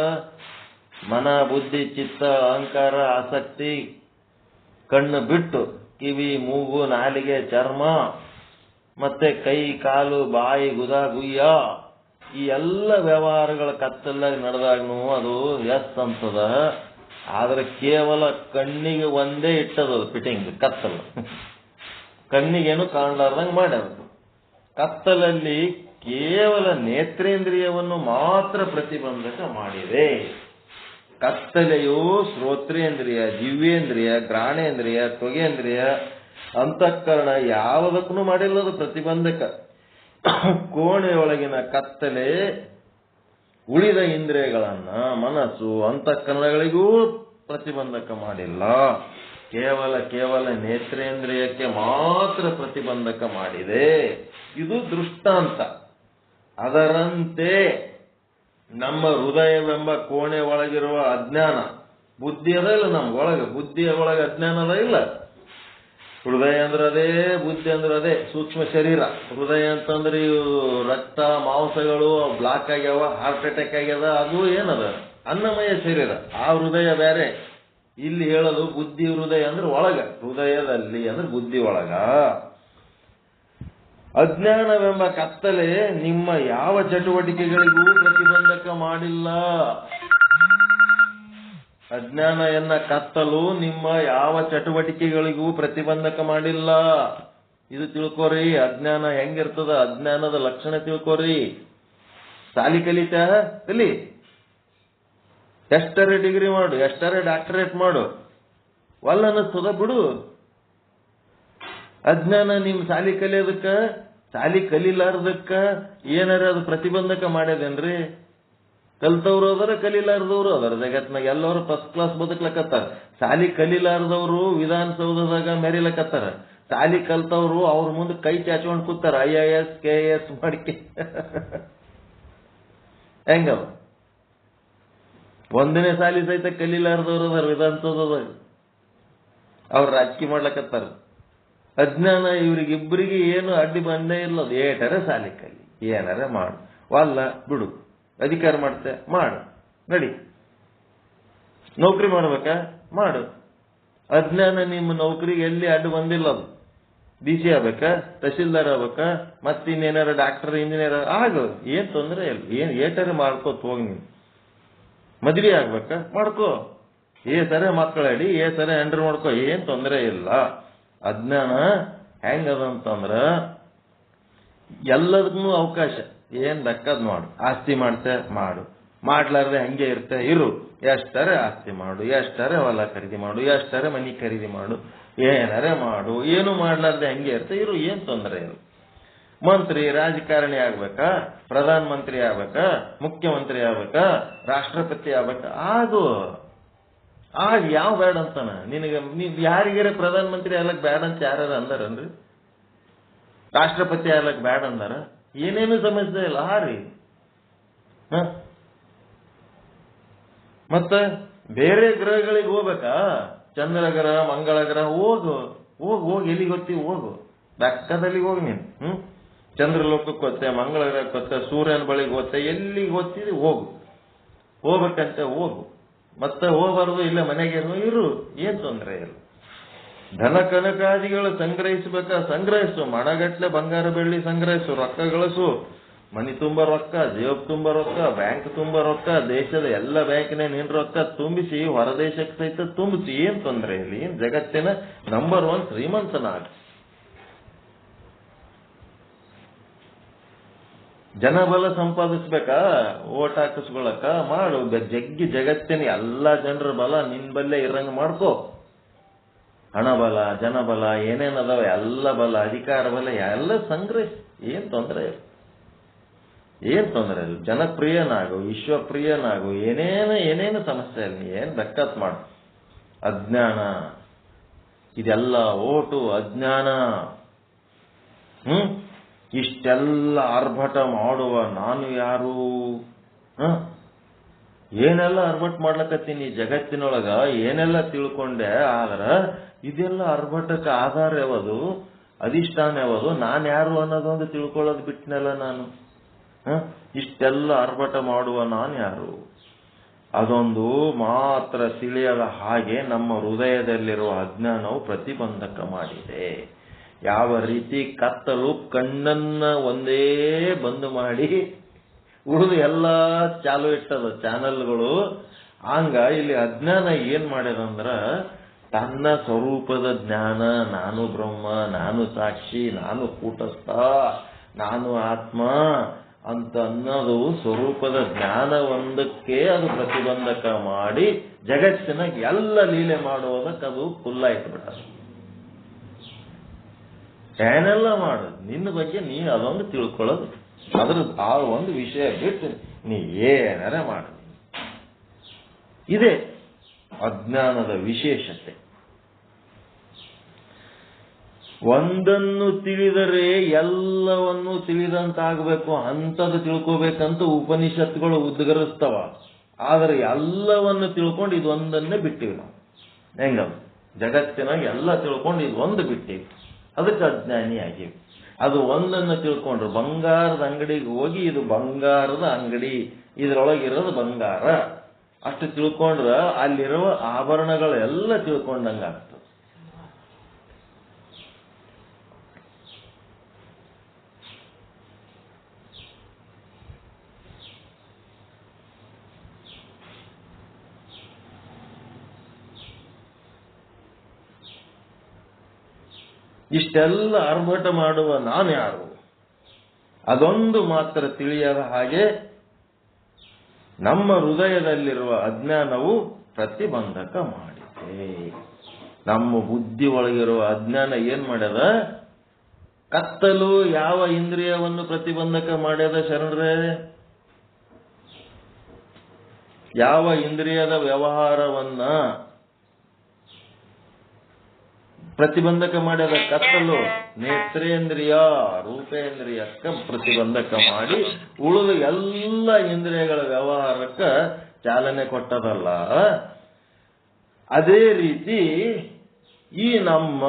ಮನ, ಬುದ್ಧಿ, ಚಿತ್ತ, ಅಹಂಕಾರ, ಆಸಕ್ತಿ, ಕಣ್ಣು ಬಿಟ್ಟು ಕಿವಿ, ಮೂಗು, ನಾಲಿಗೆ, ಚರ್ಮ, ಮತ್ತೆ ಕೈ, ಕಾಲು, ಬಾಯಿ, ಗುದ, ಗುಯ್ಯ, ಈ ಎಲ್ಲ ವ್ಯವಹಾರಗಳ ಕತ್ತಲಾಗಿ ನಡೆದಾಗ್ನು ಅದು ಎಸ್ ಅಂತದ. ಆದ್ರೆ ಕೇವಲ ಕಣ್ಣಿಗೆ ಒಂದೇ ಇಟ್ಟದದು ಫಿಟ್ಟಿಂಗ್, ಕತ್ತಲು. ಕಣ್ಣಿಗೇನು ಕಾಣಲಾರ್ದಂಗೆ ಮಾಡ್ಯಾರ. ಕತ್ತಲಲ್ಲಿ ಕೇವಲ ನೇತ್ರೇಂದ್ರಿಯವನ್ನು ಮಾತ್ರ ಪ್ರತಿಬಂಧಕ ಮಾಡಿದೆ. ಕತ್ತಲೆಯು ಶ್ರೋತ್ರೇಂದ್ರಿಯ, ದಿವ್ಯೇಂದ್ರಿಯ, ಘ್ರಾಣೇಂದ್ರಿಯ, ತ್ವಗೇಂದ್ರಿಯ, ಅಂತಃಕರಣ ಯಾವುದಕ್ಕೂ ಮಾಡಿಲ್ಲದು ಪ್ರತಿಬಂಧಕ. ಕೋಣೆಯೊಳಗಿನ ಕತ್ತಲೆ ಉಳಿದ ಇಂದ್ರಿಯಗಳನ್ನ, ಮನಸ್ಸು, ಅಂತಃಕರಣಗಳಿಗೂ ಪ್ರತಿಬಂಧಕ ಮಾಡಿಲ್ಲ. ಕೇವಲ ನೇತ್ರೇಂದ್ರಿಯಕ್ಕೆ ಮಾತ್ರ ಪ್ರತಿಬಂಧಕ ಮಾಡಿದೆ. ಇದು ದೃಷ್ಟಾಂತ. ಅದರಂತೆ ನಮ್ಮ ಹೃದಯವೆಂಬ ಕೋಣೆ ಒಳಗಿರುವ ಅಜ್ಞಾನ, ಬುದ್ಧಿ ಅದ ಇಲ್ಲ ನಮ್ಗೊಳಗೆ? ಬುದ್ಧಿಯ ಒಳಗೆ ಅಜ್ಞಾನ ಅದ ಇಲ್ಲ? ಹೃದಯ ಅಂದ್ರೆ ಅದೇ, ಬುದ್ಧಿ ಅಂದ್ರೆ ಅದೇ, ಸೂಕ್ಷ್ಮ ಶರೀರ. ಹೃದಯ ಅಂತಂದ್ರೆ ಇವು ರಕ್ತ ಮಾಂಸಗಳು ಬ್ಲಾಕ್ ಆಗ್ಯಾವ, ಹಾರ್ಟ್ ಅಟ್ಯಾಕ್ ಆಗ್ಯದ, ಅದು ಏನದ ಅನ್ನಮಯ ಶರೀರ. ಆ ಹೃದಯ ಬೇರೆ. ಇಲ್ಲಿ ಹೇಳೋದು ಬುದ್ಧಿ ಹೃದಯ ಅಂದ್ರೆ ಒಳಗ, ಹೃದಯದಲ್ಲಿ ಅಂದ್ರೆ ಬುದ್ಧಿ ಒಳಗ. ಅಜ್ಞಾನವೆಂಬ ಕತ್ತಲೆ ನಿಮ್ಮ ಯಾವ ಚಟುವಟಿಕೆಗಳಿಗೂ ಪ್ರತಿಬಂಧಕ ಮಾಡಿಲ್ಲ. ಅಜ್ಞಾನ ಎನ್ನ ಕತ್ತಲು ನಿಮ್ಮ ಯಾವ ಚಟುವಟಿಕೆಗಳಿಗೂ ಪ್ರತಿಬಂಧಕ ಮಾಡಿಲ್ಲ. ಇದು ತಿಳ್ಕೋರಿ. ಅಜ್ಞಾನ ಹೆಂಗಿರ್ತದ, ಅಜ್ಞಾನದ ಲಕ್ಷಣ ತಿಳ್ಕೋರಿ. ಸಾಲಿ ಕಲಿ, ಎಷ್ಟರೇ ಡಿಗ್ರಿ ಮಾಡು, ಎಷ್ಟರೇ ಡಾಕ್ಟರೇಟ್ ಮಾಡು, ಒಲ್ಲ ಅನ್ನಿಸ್ತದ ಬಿಡು. ಅಜ್ಞಾನ ನಿಮ್ ಸಾಲಿ ಕಲಿಯೋದಕ್ಕ, ಸಾಲಿ ಕಲಿಲಾರ್ದಕ್ಕ ಏನಾರ ಅದು ಪ್ರತಿಬಂಧಕ ಮಾಡ್ಯದೇನ್ರಿ? ಕಲ್ತವ್ರು ಅದರ, ಕಲಿಲಾರ್ದವ್ರು ಅದರ. ಜಗತ್ನಾಗ ಎಲ್ಲರೂ ಫಸ್ಟ್ ಕ್ಲಾಸ್ ಬದುಕ್ಲಕತ್ತಾರ. ಸಾಲಿ ಕಲಿಲಾರ್ದವ್ರು ವಿಧಾನಸೌಧದಾಗ ಮೆರಿಲಕತ್ತಾರ. ಸಾಲಿ ಕಲ್ತವ್ರು ಅವ್ರ ಮುಂದೆ ಕೈ ಚಾಚ್ಕೊಂಡ್ ಕೂತಾರ, IAS KS ಮಾಡಿಕೆ. ಹೆಂಗವ? ಒಂದನೇ ಸಾಲಿ ಸಹಿತ ಕಲಿಲಾರ್ದವ್ರು ಅದರ ವಿಧಾನಸೌಧದಾಗ, ಅವ್ರು ರಾಜಕೀಯ ಮಾಡ್ಲಕತ್ತಾರ. ಅಜ್ಞಾನ ಇವ್ರಿಗಿಬ್ಬರಿಗೆ ಏನು ಅಡ್ಡಿ ಬಂದೇ ಇಲ್ಲ. ಏಟರ ಸಾಲಿ ಕಲಿ, ಏನಾರ ಮಾಡು, ವಲ್ಲ ಬಿಡು. ಅಧಿಕಾರ ಮಾಡ್ತೆ ಮಾಡು, ನಡಿ. ನೌಕರಿ ಮಾಡ್ಬೇಕಾ ಮಾಡು. ಅಜ್ಞಾನ ನಿಮ್ಮ ನೌಕರಿಗೆ ಎಲ್ಲಿ ಅಡ್ಡು ಬಂದಿಲ್ಲ. ಅದು BC ಆಗ್ಬೇಕಾ, ತಹಶೀಲ್ದಾರ್ ಆಗ್ಬೇಕಾ, ಮತ್ತಿನ್ನೇನಾರ ಡಾಕ್ಟರ್ ಇಂಜಿನಿಯರ್ ಆಗು, ಏನ್ ತೊಂದರೆ ಇಲ್ಲ. ಏನ್ ಏಟರ ಮಾಡ್ಕೋತ ಹೋಗಿ. ನೀನು ಮದ್ವೆ ಆಗ್ಬೇಕಾ ಮಾಡ್ಕೋ, ಸರ ಮಕ್ಕಳಡಿ ಸರ ಹೆಂಡ್ರು ಮಾಡ್ಕೋ, ಏನ್ ತೊಂದರೆ ಇಲ್ಲ. ಅಜ್ಞಾನ ಹೆಂಗದಂತಂದ್ರ ಎಲ್ಲದಕ್ಕೂ ಅವಕಾಶ, ಏನ್ ಬೇಕಾದ್ ಮಾಡು. ಆಸ್ತಿ ಮಾಡ್ತೆ ಮಾಡು, ಮಾಡ್ಲಾರ್ದೆ ಹಂಗೆ ಇರ್ತೆ ಇರು. ಎಷ್ಟರೆ ಆಸ್ತಿ ಮಾಡು, ಎಷ್ಟರೆ ಹೊಲ ಖರೀದಿ ಮಾಡು, ಎಷ್ಟರೆ ಮನಿ ಖರೀದಿ ಮಾಡು, ಏನಾರೆ ಮಾಡು. ಏನು ಮಾಡ್ಲಾರ್ದೆ ಹಂಗೆ ಇರ್ತೆ ಇರು, ಏನ್ ತೊಂದರೆ ಇಲ್ಲ. ಮಂತ್ರಿ ರಾಜಕಾರಣಿ ಆಗ್ಬೇಕಾ, ಪ್ರಧಾನ ಮಂತ್ರಿ ಆಗ್ಬೇಕಾ, ಮುಖ್ಯಮಂತ್ರಿ ಆಗ್ಬೇಕಾ, ರಾಷ್ಟ್ರಪತಿ ಆಗ್ಬೇಕಾ, ಆಗು. ಆಗ ಯಾವ ಬೇಡ ಅಂತಾನ ನಿನಗೆ? ನೀವ್ ಯಾರಿಗಾರ ಪ್ರಧಾನ ಮಂತ್ರಿ ಆಗ್ಲಕ್ ಬೇಡ ಅಂತ ಯಾರು ಅಂದಾರನ್ರಿ? ರಾಷ್ಟ್ರಪತಿ ಆಗ್ಲಕ್ ಬೇಡ ಅಂದಾರ? ಏನೇನು ಸಮಸ್ಯೆ ಇಲ್ಲ, ಹಾರಿ. ಮತ್ತ ಬೇರೆ ಗ್ರಹಗಳಿಗೆ ಹೋಗ್ಬೇಕಾ? ಚಂದ್ರ ಗ್ರಹ, ಮಂಗಳ ಗ್ರಹ, ಹೋಗು ಎಲ್ಲಿಗೆ ಗೊತ್ತಿ ಹೋಗು, ಬೆಕ್ಕದಲ್ಲಿ ಹೋಗಿ ನೀನು. ಚಂದ್ರ ಲೋಕಕ್ಕೆ ಗೊತ್ತೆ, ಮಂಗಳ ಗ್ರಹಕ್ಕೆ ಗೊತ್ತೆ, ಸೂರ್ಯನ ಬಳಿಗೆ ಗೊತ್ತೆ, ಎಲ್ಲಿಗೆ ಗೊತ್ತಿದೆ ಹೋಗು. ಹೋಗ್ಬೇಕಂತೆ ಹೋಗು. ಮತ್ತೆ ಹೋಗಬಾರ್ದು, ಇಲ್ಲ ಮನೆಗೆ ಇರು, ಏನ್ ತೊಂದರೆ ಇಲ್ಲ. ಧನ ಕನಕಾದಿಗಳು ಸಂಗ್ರಹಿಸಬೇಕಾ ಸಂಗ್ರಹಿಸು, ಮಣಗಟ್ಲೆ ಬಂಗಾರ ಬೆಳ್ಳಿ ಸಂಗ್ರಹಿಸು, ರೊಕ್ಕ ಗಳಿಸು. ಮನಿ ತುಂಬ ರೊಕ್ಕ, ಜೇಬ್ ತುಂಬ ರೊಕ್ಕ, ಬ್ಯಾಂಕ್ ತುಂಬ ರೊಕ್ಕ, ದೇಶದ ಎಲ್ಲ ಬ್ಯಾಂಕಿನ ನಿನ್ ರೊಕ್ಕ ತುಂಬಿಸಿ ಹೊರದೇಶಕ್ಕೆ ಸಹಿತ ತುಂಬಿಸಿ, ಏನ್ ತೊಂದರೆ ಇಲ್ಲ. ಏನ್ ಜಗತ್ತಿನ ನಂಬರ್ 1 ಶ್ರೀಮಂತನಾಗ. ಜನಬಲ ಸಂಪಾದಿಸ್ಬೇಕಾ, ಓಟ್ ಹಾಕಿಸ್ಕೊಳಕ ಮಾಡು. ಜಗ್ಗಿ ಜಗತ್ತಿನ ಎಲ್ಲಾ ಜನರ ಬಲ ನಿನ್ ಬಲ್ಲೆ ಇರಂಗ ಮಾಡ್ಕೋ. ಹಣ ಬಲ, ಜನಬಲ, ಏನೇನದಾವ ಎಲ್ಲ ಬಲ, ಅಧಿಕಾರ ಬಲ ಎಲ್ಲ ಸಂಗ್ರಹಿಸಿ, ಏನ್ ತೊಂದರೆ ಇಲ್ಲ. ಜನಪ್ರಿಯನಾಗು, ವಿಶ್ವಪ್ರಿಯನಾಗು, ಏನೇನು ಸಮಸ್ಯೆ ಇಲ್ಲ. ಏನ್ ಬೇಕಾತ್ ಮಾಡು. ಅಜ್ಞಾನ ಇದೆಲ್ಲ ಓಟು ಅಜ್ಞಾನ. ಇಷ್ಟೆಲ್ಲ ಆರ್ಭಟ ಮಾಡುವ ನಾನು ಯಾರು? ಏನೆಲ್ಲ ಆರ್ಭಟ ಮಾಡ್ಲಕತ್ತೀನಿ ಜಗತ್ತಿನೊಳಗ, ಏನೆಲ್ಲ ತಿಳ್ಕೊಂಡೆ. ಆದ್ರ ಇದೆಲ್ಲ ಆರ್ಭಟಕ್ಕೆ ಆಧಾರ ಯಾವುದು, ಅಧಿಷ್ಠಾನ ಯಾವುದು, ನಾನು ಯಾರು ಅನ್ನೋದೊಂದು ತಿಳ್ಕೊಳ್ಳೋದು ಬಿಟ್ಟನಲ್ಲ ನಾನು. ಇಷ್ಟೆಲ್ಲ ಆರ್ಭಟ ಮಾಡುವ ನಾನು ಯಾರು, ಅದೊಂದು ಮಾತ್ರ ತಿಳಿಯದ ಹಾಗೆ ನಮ್ಮ ಹೃದಯದಲ್ಲಿರುವ ಅಜ್ಞಾನವು ಪ್ರತಿಬಂಧಕ ಮಾಡಿದೆ. ಯಾವ ರೀತಿ ಕತ್ತಲು ಕಣ್ಣನ್ನ ಒಂದೇ ಬಂದು ಮಾಡಿ ಉಳಿದು ಎಲ್ಲ ಚಾಲು ಇಟ್ಟದ ಚಾನಲ್ಗಳು, ಹಂಗ ಇಲ್ಲಿ ಅಜ್ಞಾನ ಏನ್ ಮಾಡ್ಯದಂದ್ರ ತನ್ನ ಸ್ವರೂಪದ ಜ್ಞಾನ, ನಾನು ಬ್ರಹ್ಮ, ನಾನು ಸಾಕ್ಷಿ, ನಾನು ಕೂಟಸ್ಥ, ನಾನು ಆತ್ಮ ಅಂತ ಅನ್ನೋದು ಸ್ವರೂಪದ ಜ್ಞಾನ ಒಂದಕ್ಕೆ ಅದು ಪ್ರತಿಬಂಧಕ ಮಾಡಿ ಜಗತ್ತಿನ ಎಲ್ಲ ಲೀಲೆ ಮಾಡುವುದಕ್ಕೆ ಅದು ಕುಲ್ಲ ಇಟ್ಬಿಟ್ಟ. ಏನೆಲ್ಲ ಮಾಡೋದು ನಿನ್ನ ಬಗ್ಗೆ ನೀ ಅದೊಂದು ತಿಳ್ಕೊಳ್ಳೋದು, ಅದ್ರ ಆ ಒಂದು ವಿಷಯ ಬಿಟ್ಟು ನೀ ಏನಾರ ಮಾಡ. ಇದೇ ಅಜ್ಞಾನದ ವಿಶೇಷತೆ. ಒಂದನ್ನು ತಿಳಿದರೆ ಎಲ್ಲವನ್ನು ತಿಳಿದಂತಾಗಬೇಕು ಅಂತದ್ದು ತಿಳ್ಕೋಬೇಕಂತ ಉಪನಿಷತ್ತುಗಳು ಉದ್ಗರಿಸ್ತವ. ಆದರೆ ಎಲ್ಲವನ್ನು ತಿಳ್ಕೊಂಡು ಇದೊಂದನ್ನೇ ಬಿಟ್ಟಿವಿ ನಾವು. ಹೆಂಗ ಜಗತ್ತಿನಾಗ ಎಲ್ಲ ತಿಳ್ಕೊಂಡು ಇದು ಒಂದು ಬಿಟ್ಟಿವಿ, ಅದಕ್ಕೆ ಅಜ್ಞಾನಿ ಆಗಿವಿ. ಅದು ಒಂದನ್ನು ತಿಳ್ಕೊಂಡ್ರು, ಬಂಗಾರದ ಅಂಗಡಿಗೆ ಹೋಗಿ ಇದು ಬಂಗಾರದ ಅಂಗಡಿ, ಇದರೊಳಗಿರೋದು ಬಂಗಾರ, ಅಷ್ಟು ತಿಳ್ಕೊಂಡ್ರ ಅಲ್ಲಿರುವ ಆಭರಣಗಳೆಲ್ಲ ತಿಳ್ಕೊಂಡಂಗಾಗ್ತದೆ. ಇಷ್ಟೆಲ್ಲ ಆರ್ಭಟ ಮಾಡುವ ನಾನು ಯಾರು, ಅದೊಂದು ಮಾತ್ರ ತಿಳಿಯದ ಹಾಗೆ ನಮ್ಮ ಹೃದಯದಲ್ಲಿರುವ ಅಜ್ಞಾನವು ಪ್ರತಿಬಂಧಕ ಮಾಡಿದೆ. ನಮ್ಮ ಬುದ್ಧಿ ಒಳಗಿರುವ ಅಜ್ಞಾನ ಏನ್ ಮಾಡ್ಯದ? ಕತ್ತಲು ಯಾವ ಇಂದ್ರಿಯವನ್ನು ಪ್ರತಿಬಂಧಕ ಮಾಡ್ಯದ ಶರಣರೇ? ಯಾವ ಇಂದ್ರಿಯದ ವ್ಯವಹಾರವನ್ನ ಪ್ರತಿಬಂಧಕ ಮಾಡ್ಯದ? ಕತ್ತಲು. ನೇತ್ರೇಂದ್ರಿಯ ರೂಪೇಂದ್ರಿಯಕ್ಕ ಪ್ರತಿಬಂಧಕ ಮಾಡಿ ಉಳಿದ ಎಲ್ಲ ಇಂದ್ರಿಯಗಳ ವ್ಯವಹಾರಕ್ಕ ಚಾಲನೆ ಕೊಟ್ಟದಲ್ಲ. ಅದೇ ರೀತಿ ಈ ನಮ್ಮ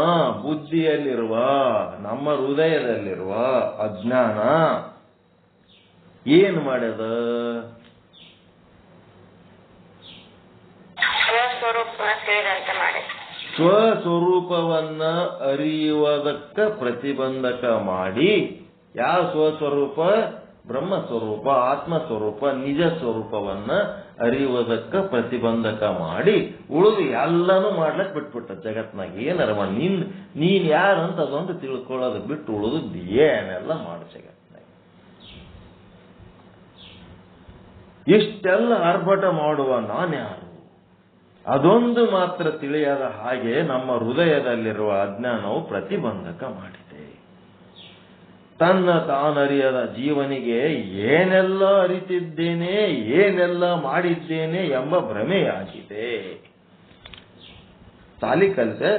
ಬುದ್ಧಿಯಲ್ಲಿರುವ, ನಮ್ಮ ಹೃದಯದಲ್ಲಿರುವ ಅಜ್ಞಾನ ಏನ್ ಮಾಡ್ಯದ? ಸ್ವಸ್ವರೂಪವನ್ನ ಅರಿಯುವುದಕ್ಕ ಪ್ರತಿಬಂಧಕ ಮಾಡಿ. ಯಾವ ಸ್ವಸ್ವರೂಪ? ಬ್ರಹ್ಮಸ್ವರೂಪ, ಆತ್ಮಸ್ವರೂಪ, ನಿಜ ಸ್ವರೂಪವನ್ನ ಅರಿಯುವುದಕ್ಕ ಪ್ರತಿಬಂಧಕ ಮಾಡಿ ಉಳಿದು ಎಲ್ಲಾನು ಮಾಡ್ಲಕ್ ಬಿಟ್ಬಿಟ್ಟ ಜಗತ್ನಾಗ. ಏನಾರ ಮಾಡಿ ನೀನ್ ಯಾರಂತ ಅದೊಂದು ತಿಳ್ಕೊಳ್ಳೋದು ಬಿಟ್ಟು ಉಳಿದು ಏನೆಲ್ಲ ಮಾಡು ಜಗತ್ನಾಗ. ಇಷ್ಟೆಲ್ಲ ಆರ್ಭಟ ಮಾಡುವ ನಾನ್ಯಾರು? ಅದೊಂದು ಮಾತ್ರ ತಿಳಿಯದ ಹಾಗೆ ನಮ್ಮ ಹೃದಯದಲ್ಲಿರುವ ಅಜ್ಞಾನವು ಪ್ರತಿಬಂಧಕ ಮಾಡಿದೆ. ತನ್ನ ತಾನರಿಯದ ಜೀವನಿಗೆ ಏನೆಲ್ಲ ಅರಿತಿದ್ದೇನೆ, ಏನೆಲ್ಲ ಮಾಡಿದ್ದೇನೆ ಎಂಬ ಭ್ರಮೆಯಾಗಿದೆ. ಸಾಲಿ ಕಲಿತೆ,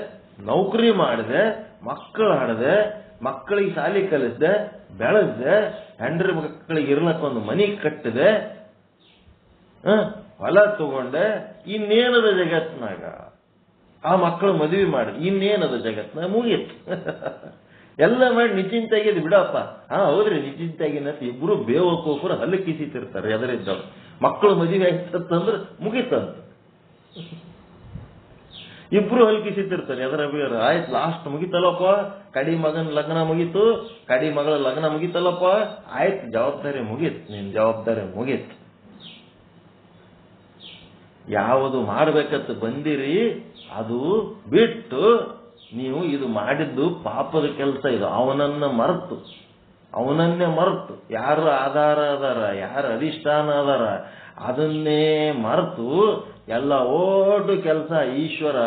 ನೌಕರಿ ಮಾಡಿದೆ, ಮಕ್ಕಳು ಹಡದೆ, ಮಕ್ಕಳಿಗೆ ಸಾಲಿ ಕಲಿಸಿದೆ, ಬೆಳೆಸಿದೆ, ಹೆಂಡ್ರ ಮಕ್ಕಳಿಗೆ ಇರ್ಲಕ್ಕೊಂದು ಮನಿ ಕಟ್ಟಿದೆ, ಹೊಲ ತಗೊಂಡೆ, ಇನ್ನೇನದ ಜಗತ್ನಾಗ? ಆ ಮಕ್ಕಳು ಮದುವೆ ಮಾಡಿ ಇನ್ನೇನದ ಜಗತ್ನಾಗ? ಮುಗೀತು. ಎಲ್ಲ ಮಾಡಿ ನಿಶ್ಚಿಂತಾಗಿದ್ದು ಬಿಡಪ್ಪ. ಹೌದ್ರಿ, ನಿಶ್ಚಿಂತಾಗಿನ ಇಬ್ರು ಬೇವಕೋಪರು ಹಲ್ಲು ಕಿಸಿತಿರ್ತಾರೆ ಎದರಿದ್ದವ್ರು. ಮಕ್ಕಳು ಮದುವೆ ಆಯ್ತಂದ್ರೆ ಮುಗೀತಂತ ಇಬ್ರು ಹಲ್ಲು ಕಿಸಿತಿರ್ತಾರೆ. ಎದರ ಬೇರೆ ಆಯ್ತು, ಲಾಸ್ಟ್ ಮುಗಿತಲ್ಲಪ್ಪ, ಕಡಿ ಮಗನ ಲಗ್ನ ಮುಗೀತು, ಕಡಿ ಮಗಳ ಲಗ್ನ ಮುಗೀತಲ್ಲಪ್ಪ, ಆಯ್ತು ಜವಾಬ್ದಾರಿ ಮುಗೀತು, ನಿನ್ ಜವಾಬ್ದಾರಿ ಮುಗೀತು. ಯಾವುದು ಮಾಡ್ಬೇಕಂತ ಬಂದಿರಿ ಅದು ಬಿಟ್ಟು ನೀವು ಇದು ಮಾಡಿದ್ದು ಪಾಪದ ಕೆಲಸ. ಇದು ಅವನನ್ನೇ ಮರೆತು ಯಾರು ಆಧಾರ ಅದಾರ, ಯಾರು ಅಧಿಷ್ಠಾನ ಅದಾರ ಅದನ್ನೇ ಮರೆತು ಎಲ್ಲ ಓಟು ಕೆಲಸ ಈಶ್ವರ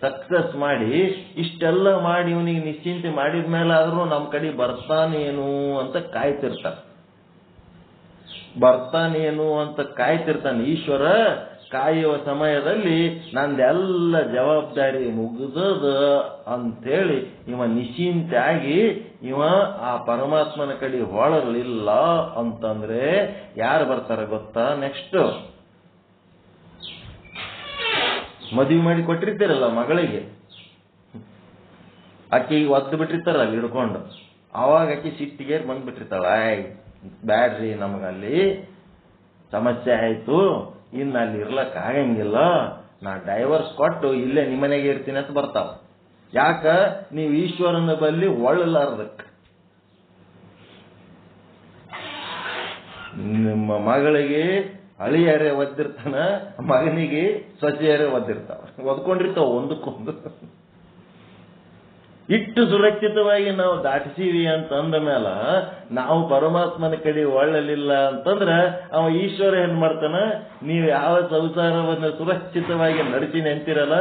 ಸಕ್ಸಸ್ ಮಾಡಿ ಇಷ್ಟೆಲ್ಲ ಮಾಡಿ ಇವನಿಗೆ ನಿಶ್ಚಿಂತೆ ಮಾಡಿದ ಮೇಲೆ ಆದ್ರೂ ನಮ್ಮ ಕಡೆ ಬರ್ತಾನೇನು ಅಂತ ಕಾಯ್ತಿರ್ತಾನೆ ಈಶ್ವರ. ಕಾಯುವ ಸಮಯದಲ್ಲಿ ನಂದೆಲ್ಲ ಜವಾಬ್ದಾರಿ ಮುಗಿದದ ಅಂತೇಳಿ ಇವ ನಿಶ್ಚಿಂತೆಯಾಗಿ ಇವ ಆ ಪರಮಾತ್ಮನ ಕಡೆ ಹೊಳಲಿಲ್ಲ ಅಂತಂದ್ರೆ ಯಾರು ಬರ್ತಾರ ಗೊತ್ತಾ? ನೆಕ್ಸ್ಟ್ ಮದುವೆ ಮಾಡಿ ಕೊಟ್ಟಿರ್ತೀರಲ್ಲ ಮಗಳಿಗೆ, ಆಕೆಗೆ ಒದ್ದು ಬಿಟ್ಟಿರ್ತಾರ ಅಲ್ಲಿ ಹಿಡ್ಕೊಂಡು, ಅವಾಗ ಆಕೆ ಸಿಟ್ಟಿಗೆ ಬಂದ್ಬಿಟ್ಟಿರ್ತಾಳ, ಬ್ಯಾಡ್ರಿ ನಮಗಲ್ಲಿ ಸಮಸ್ಯೆ ಆಯ್ತು, ಇನ್ನು ಅಲ್ಲಿ ಇರ್ಲಕ್ ಆಗಂಗಿಲ್ಲ, ನಾ ಡೈವರ್ಸ್ ಕೊಟ್ಟು ಇಲ್ಲೇ ನಿಮ್ಮನೆಗೆ ಇರ್ತೀನಿ ಅಂತ ಬರ್ತಾವ. ಯಾಕ? ನೀವು ಈಶ್ವರನ ಬಲ್ಲಿ ಒಳ್ಳಲಾರ್ದಕ್ಕೆ. ನಿಮ್ಮ ಮಗಳಿಗೆ ಅಳಿಯರೇ ಒದ್ದಿರ್ತಾನ, ಮಗನಿಗೆ ಸೊಸೆಯರೇ ಒದ್ದಿರ್ತಾವ, ಒದ್ಕೊಂಡಿರ್ತಾವ ಒಂದಕ್ಕೊಂದು. ಇಟ್ಟು ಸುರಕ್ಷಿತವಾಗಿ ನಾವು ದಾಟಿಸೀವಿ ಅಂತ ಅಂದ ಮೇಲೆ ನಾವು ಪರಮಾತ್ಮನ ಕಡೆ ಒಳ್ಳಲಿಲ್ಲ ಅಂತಂದ್ರೆ ಅವ ಈಶ್ವರ ಏನ್ ಮಾಡ್ತಾನ? ನೀವು ಯಾವ ಸಂಸಾರವನ್ನು ಸುರಕ್ಷಿತವಾಗಿ ನಡೆಸಿನಿ ಅಂತಿರಲ್ಲ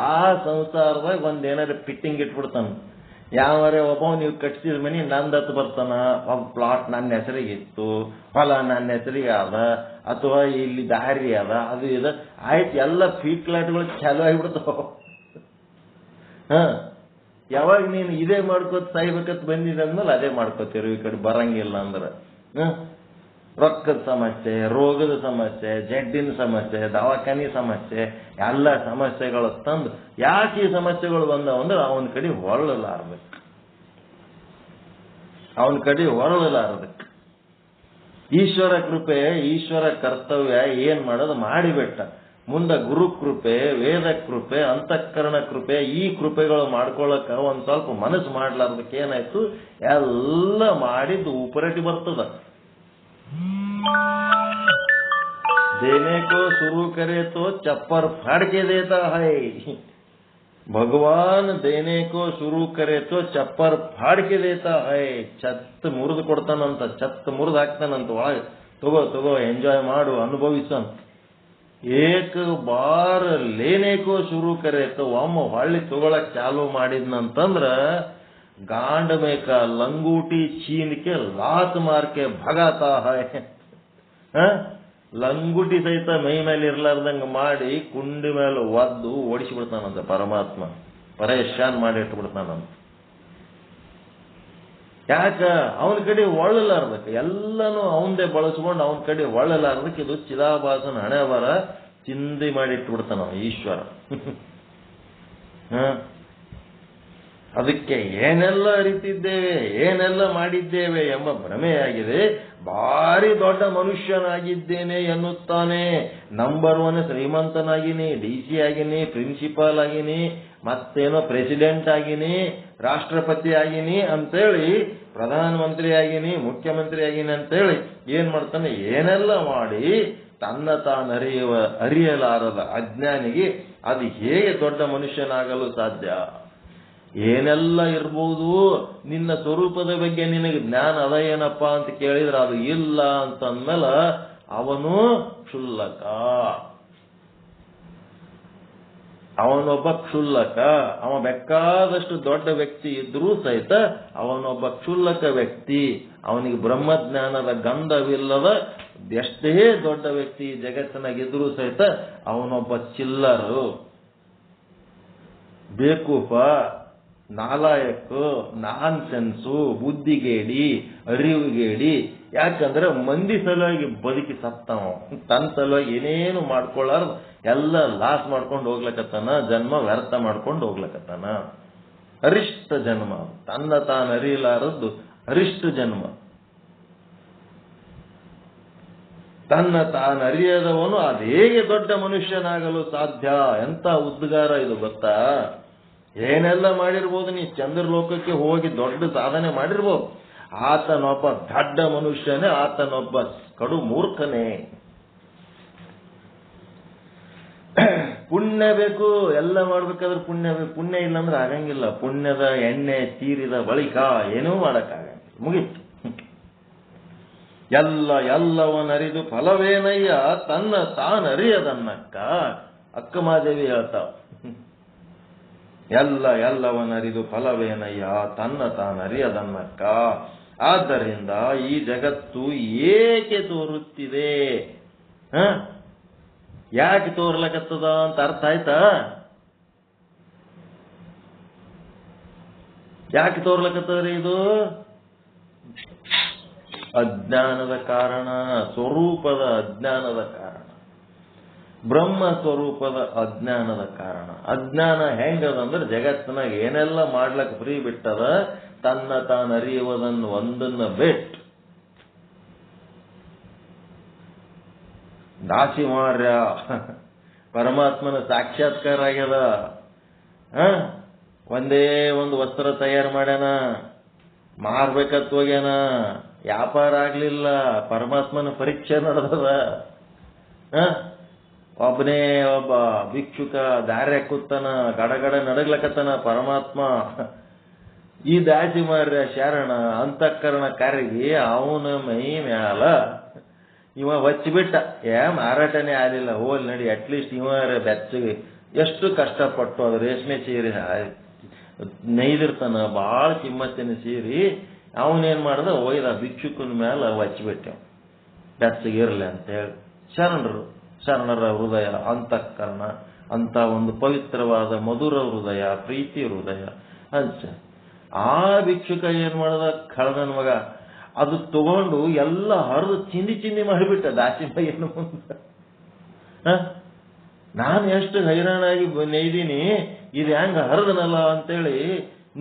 ಆ ಸಂಸಾರದಾಗ ಒಂದೇನಾದ್ರು ಫಿಟ್ಟಿಂಗ್ ಇಟ್ಬಿಡ್ತಾನ. ಯಾವರೇ ಒಬ್ಬ ನೀವು ಕಟ್ಸಿದ ಮನಿ ನಂದತ್ತು ಬರ್ತಾನ, ಒಬ್ಬ ಪ್ಲಾಟ್ ನನ್ನ ಹೆಸರಿಗೆ ಇತ್ತು, ಹೊಲ ನನ್ನ ಹೆಸರಿಗೆ ಅದ, ಅಥವಾ ಇಲ್ಲಿ ದಾರಿ ಅದ, ಅದು ಇದು ಆಯ್ತು, ಎಲ್ಲ ಫೀಟ್ಲಾಟ್ಗಳು ಚಾಲು ಆಗಿಬಿಡ್ತಾವ. ಯಾವಾಗ ನೀನು ಇದೇ ಮಾಡ್ಕೋತ ಸಾಯ್ಬೇಕತ್ ಬಂದಿದೆ ಅಂದ್ಮೇಲೆ ಅದೇ ಮಾಡ್ಕೋತೀರಿ, ಈ ಕಡೆ ಬರಂಗಿಲ್ಲ ಅಂದ್ರೆ ರೊಕ್ಕದ ಸಮಸ್ಯೆ, ರೋಗದ ಸಮಸ್ಯೆ, ಜಡ್ಡಿನ ಸಮಸ್ಯೆ, ದವಾಖಾನಿ ಸಮಸ್ಯೆ, ಎಲ್ಲ ಸಮಸ್ಯೆಗಳು ತಂದು ಯಾಕೆ ಈ ಸಮಸ್ಯೆಗಳು ಬಂದವು ಅಂದ್ರೆ ಅವನ ಕಡೆ ಹೊರಳಲಾರದಕ್ಕೆ ಈಶ್ವರ ಕೃಪೆ, ಈಶ್ವರ ಕರ್ತವ್ಯ ಏನ್ ಮಾಡೋದು ಮಾಡಿಬಿಟ್ಟ. ಮುಂದೆ ಗುರು ಕೃಪೆ, ವೇದ ಕೃಪೆ, ಅಂತಃಕರಣ ಕೃಪೆ, ಈ ಕೃಪೆಗಳು ಮಾಡ್ಕೊಳ್ಳಕ ಒಂದ್ ಸ್ವಲ್ಪ ಮನಸ್ಸು ಮಾಡ್ಲಾರ್ದಕ್ಕೆ ಏನಾಯ್ತು, ಎಲ್ಲ ಮಾಡಿದ್ದು ಉಪರಟಿ ಬರ್ತದ. देने को शुरू करे तो चप्पर फाड़ के देता है. ಭಗವಾನ್ ದೇನೆ ಕೋ ಶುರು ಕರೆ ತೋ ಚಪ್ಪರ್ ಫಾಡ್ಕೆ ದೇತಾ ಹೈ. ಛತ್ ಮುರಿದು ಕೊಡ್ತಾನಂತ, ಛತ್ ಮುರಿದು ಹಾಕ್ತಾನಂತ ಒಳಗೆ. ತಗೋ ಎಂಜಾಯ್ ಮಾಡು, ಅನುಭವಿಸಂತ. ಏಕ ಬಾರ್ ಲೇನೆ ಕೋ ಶುರು ಕರೆ ತೋ ಒಮ್ಮ ಹೊಳ್ಳಿ ತಗೊಳಕ್ ಚಾಲು ಮಾಡಿದ್ನಂತಂದ್ರ गांड में का लंगूटी छीन के लात मार के भगाता है. ಲಂಗುಟಿ ಸಹಿತ ಮೈ ಮೇಲೆ ಇರ್ಲಾರ್ದಂಗ ಮಾಡಿ ಕುಂಡಿ ಮೇಲೆ ಒದ್ದು ಓಡಿಸಿಬಿಡ್ತಾನಂತ ಪರಮಾತ್ಮ. ಪರೇಶಾನ್ ಮಾಡಿ ಇಟ್ಬಿಡ್ತಾನಂತ. ಯಾಕ? ಅವನ ಕಡೆ ಒಳ್ಳಲಾರ್ದಕ್ಕೆ, ಎಲ್ಲನೂ ಅವಂದೇ ಬಳಸ್ಕೊಂಡು ಅವನ ಕಡೆ ಒಳ್ಳಲಾರ್ದಕ್ಕೆ ಇದು ಚಿದಾಭಾಸನ ಹಣೆ ಬರ ಚಿಂದಿ ಮಾಡಿ ಇಟ್ಬಿಡ್ತಾನ ಈಶ್ವರ. ಅದಕ್ಕೆ ಏನೆಲ್ಲ ಅರಿತಿದ್ದೇವೆ, ಏನೆಲ್ಲ ಮಾಡಿದ್ದೇವೆ ಎಂಬ ಭ್ರಮೆಯಾಗಿದೆ. ಭಾರಿ ದೊಡ್ಡ ಮನುಷ್ಯನಾಗಿದ್ದೇನೆ ಎನ್ನುತ್ತಾನೆ. ನಂಬರ್ 1 ಶ್ರೀಮಂತನಾಗಿನಿ, DC ಆಗಿನಿ, ಪ್ರಿನ್ಸಿಪಾಲ್ ಆಗಿನಿ, ಮತ್ತೇನೋ ಪ್ರೆಸಿಡೆಂಟ್ ಆಗಿನಿ, ರಾಷ್ಟ್ರಪತಿ ಆಗಿನಿ ಅಂತೇಳಿ, ಪ್ರಧಾನಮಂತ್ರಿ ಆಗಿನಿ, ಮುಖ್ಯಮಂತ್ರಿ ಆಗಿನಿ ಅಂತೇಳಿ ಏನ್ ಮಾಡ್ತಾನೆ, ಏನೆಲ್ಲ ಮಾಡಿ ತನ್ನ ಅರಿಯಲಾರದ ಅಜ್ಞಾನಿಗೆ ಅದು ಹೇಗೆ ದೊಡ್ಡ ಮನುಷ್ಯನಾಗಲು ಸಾಧ್ಯ? ಏನೆಲ್ಲ ಇರ್ಬೋದು, ನಿನ್ನ ಸ್ವರೂಪದ ಬಗ್ಗೆ ನಿನಗೆ ಜ್ಞಾನ ಅದ ಏನಪ್ಪಾ ಅಂತ ಕೇಳಿದ್ರೆ ಅದು ಇಲ್ಲ ಅಂತಂದ್ಮೇಲೆ ಅವನು ಕ್ಷುಲ್ಲಕ, ಅವನೊಬ್ಬ ಕ್ಷುಲ್ಲಕ. ಅವ ಬೇಕಾದಷ್ಟು ದೊಡ್ಡ ವ್ಯಕ್ತಿ ಇದ್ರೂ ಸಹಿತ ಅವನೊಬ್ಬ ಕ್ಷುಲ್ಲಕ ವ್ಯಕ್ತಿ. ಅವನಿಗೆ ಬ್ರಹ್ಮಜ್ಞಾನದ ಗಂಧವಿಲ್ಲದ ಎಷ್ಟೇ ದೊಡ್ಡ ವ್ಯಕ್ತಿ ಜಗತ್ತಿನಾಗಿದ್ರೂ ಸಹಿತ ಅವನೊಬ್ಬ ಚಿಲ್ಲರು, ಬೇಕೂಫ, ನಾಲಾಯಕು, ನಾನ್ ಸೆನ್ಸು, ಬುದ್ಧಿಗೇಡಿ, ಅರಿವುಗೇಡಿ. ಯಾಕಂದ್ರೆ ಮಂದಿ ಸಲುವಾಗಿ ಬದುಕಿ ಸತ್ತವ, ತನ್ನ ಸಲುವಾಗಿ ಏನೇನು ಮಾಡ್ಕೊಳ್ಳಾರ್ದು ಎಲ್ಲ ಲಾಸ್ ಮಾಡ್ಕೊಂಡು ಹೋಗ್ಲಕತ್ತಾನ, ಜನ್ಮ ವ್ಯರ್ಥ ಮಾಡ್ಕೊಂಡು ಹೋಗ್ಲಕತ್ತಾನ. ಅರಿಷ್ಟ ಜನ್ಮ, ತನ್ನ ತಾನು ಅರಿಯಲಾರದ್ದು ಅರಿಷ್ಟ ಜನ್ಮ. ತನ್ನ ತಾನು ಅರಿಯದವನು ಅದು ಹೇಗೆ ದೊಡ್ಡ ಮನುಷ್ಯನಾಗಲು ಸಾಧ್ಯ? ಎಂತ ಉದ್ಗಾರ ಇದು ಗೊತ್ತಾ? ಏನೆಲ್ಲ ಮಾಡಿರ್ಬೋದು, ನೀ ಚಂದ್ರಲೋಕಕ್ಕೆ ಹೋಗಿ ದೊಡ್ಡ ಸಾಧನೆ ಮಾಡಿರ್ಬೋದು, ಆತನೊಬ್ಬ ದೊಡ್ಡ ಮನುಷ್ಯನೇ, ಆತನೊಬ್ಬ ಕಡು ಮೂರ್ಖನೇ. ಪುಣ್ಯ ಬೇಕು, ಎಲ್ಲ ಮಾಡ್ಬೇಕಾದ್ರೆ ಪುಣ್ಯ ಬೇಕು. ಪುಣ್ಯ ಇಲ್ಲಾಂದ್ರೆ ಆಗಂಗಿಲ್ಲ. ಪುಣ್ಯದ ಎಣ್ಣೆ ತೀರಿದ ಬಳಿಕ ಏನೂ ಮಾಡಕ್ಕಾಗಂಗಿಲ್ಲ, ಮುಗೀತು. ಎಲ್ಲವನ್ನರಿದು ಫಲವೇನಯ್ಯ ತನ್ನ ತಾನರಿಯದನ್ನಕ್ಕ. ಅಕ್ಕಮಾದೇವಿ ಹೇಳ್ತಾವ, ಎಲ್ಲವನ್ನರಿದು ಫಲವೇನಯ್ಯ ತನ್ನ ತಾನರಿಯದನ್ನಕ್ಕ. ಆದ್ದರಿಂದ ಈ ಜಗತ್ತು ಏಕೆ ತೋರುತ್ತಿದೆ? ಯಾಕೆ ತೋರ್ಲಕತ್ತದ ಅಂತ ಅರ್ಥ ಆಯ್ತಾ? ಯಾಕೆ ತೋರ್ಲಕತ್ತದ್ರಿ ಇದು? ಅಜ್ಞಾನದ ಕಾರಣ, ಸ್ವರೂಪದ ಅಜ್ಞಾನದ ಕಾರಣ, ಬ್ರಹ್ಮ ಸ್ವರೂಪದ ಅಜ್ಞಾನದ ಕಾರಣ. ಅಜ್ಞಾನ ಹೆಂಗದಂದ್ರೆ ಜಗತ್ತಿನಾಗ ಏನೆಲ್ಲ ಮಾಡ್ಲಕ್ ಫ್ರೀ ಬಿಟ್ಟದ, ತನ್ನ ತಾನು ಅರಿಯುವುದನ್ನು ಒಂದನ್ನ ಬಿಟ್ಟು ದಾಸಿ ಮಾರ್ಯ ಪರಮಾತ್ಮನ ಸಾಕ್ಷಾತ್ಕಾರ ಆಗ್ಯದ. ಒಂದೇ ಒಂದು ವಸ್ತ್ರ ತಯಾರು ಮಾಡ್ಯಾನ, ಮಾರ್ಬೇಕತ್ ಹೋಗ್ಯಾನ, ವ್ಯಾಪಾರ ಆಗ್ಲಿಲ್ಲ, ಪರಮಾತ್ಮನ ಪರೀಕ್ಷೆ ನಡೆದದ. ಒಬ್ಬನೇ ಒಬ್ಬ ಭಿಕ್ಷುಕ ದಾರ್ಯ ಕೂತಾನ, ಗಡಗಡ ನಡಗ್ಲಕತ್ತಾನ. ಪರಮಾತ್ಮ ಈ ದಾಸಿ ಮಾರ್ಯ ಶರಣ ಅಂತಃಕರಣ ಕರಗಿ ಅವನ ಮೈ ಮ್ಯಾಲ ಇವ ಹಚ್ಚಿಬಿಟ್ಟ. ಮಾರಾಟನೇ ಆಗಲಿಲ್ಲ, ಹೋಲ್ ನಡಿ, ಅಟ್ಲೀಸ್ಟ್ ಇವ ಬೆಚ್ಚಗೆ ಎಷ್ಟು ಕಷ್ಟಪಟ್ಟು ಅದು ರೇಷ್ಮೆ ಸೀರೆ ನೈದಿರ್ತಾನ, ಭಾಳ ಕಿಮ್ಮತ್ತಿನ ಸೀರೆ. ಅವನೇನ್ ಮಾಡ್ದ, ಒಯ್ದ ಭಿಕ್ಷುಕನ ಮೇಲೆ ಹಚ್ಚಿಬಿಟ್ಟ, ಬೆಚ್ಚಗಿರ್ಲಿ ಅಂತೇಳಿ. ಶರಣರ ಹೃದಯ, ಅಂತಃಕರಣ ಅಂತ ಒಂದು ಪವಿತ್ರವಾದ ಮಧುರ ಹೃದಯ, ಪ್ರೀತಿ ಹೃದಯ ಹಂಚ. ಆ ಭಿಕ್ಷುಕ ಏನ್ ಮಾಡ್ದ, ಕಳದನ ಮಗ ಅದು ತಗೊಂಡು ಎಲ್ಲ ಹರಿದು ಚಿಂದಿ ಚಿಂದಿ ಮಾಡಿಬಿಟ್ಟ ದಾಸಿಮಯ್ಯನ ಮುಂದೆ. ನಾನು ಎಷ್ಟು ಹೈರಾಣಾಗಿ ನೇಯ್ದೀನಿ, ಇದು ಹೆಂಗ ಹರಿದನಲ್ಲ ಅಂತೇಳಿ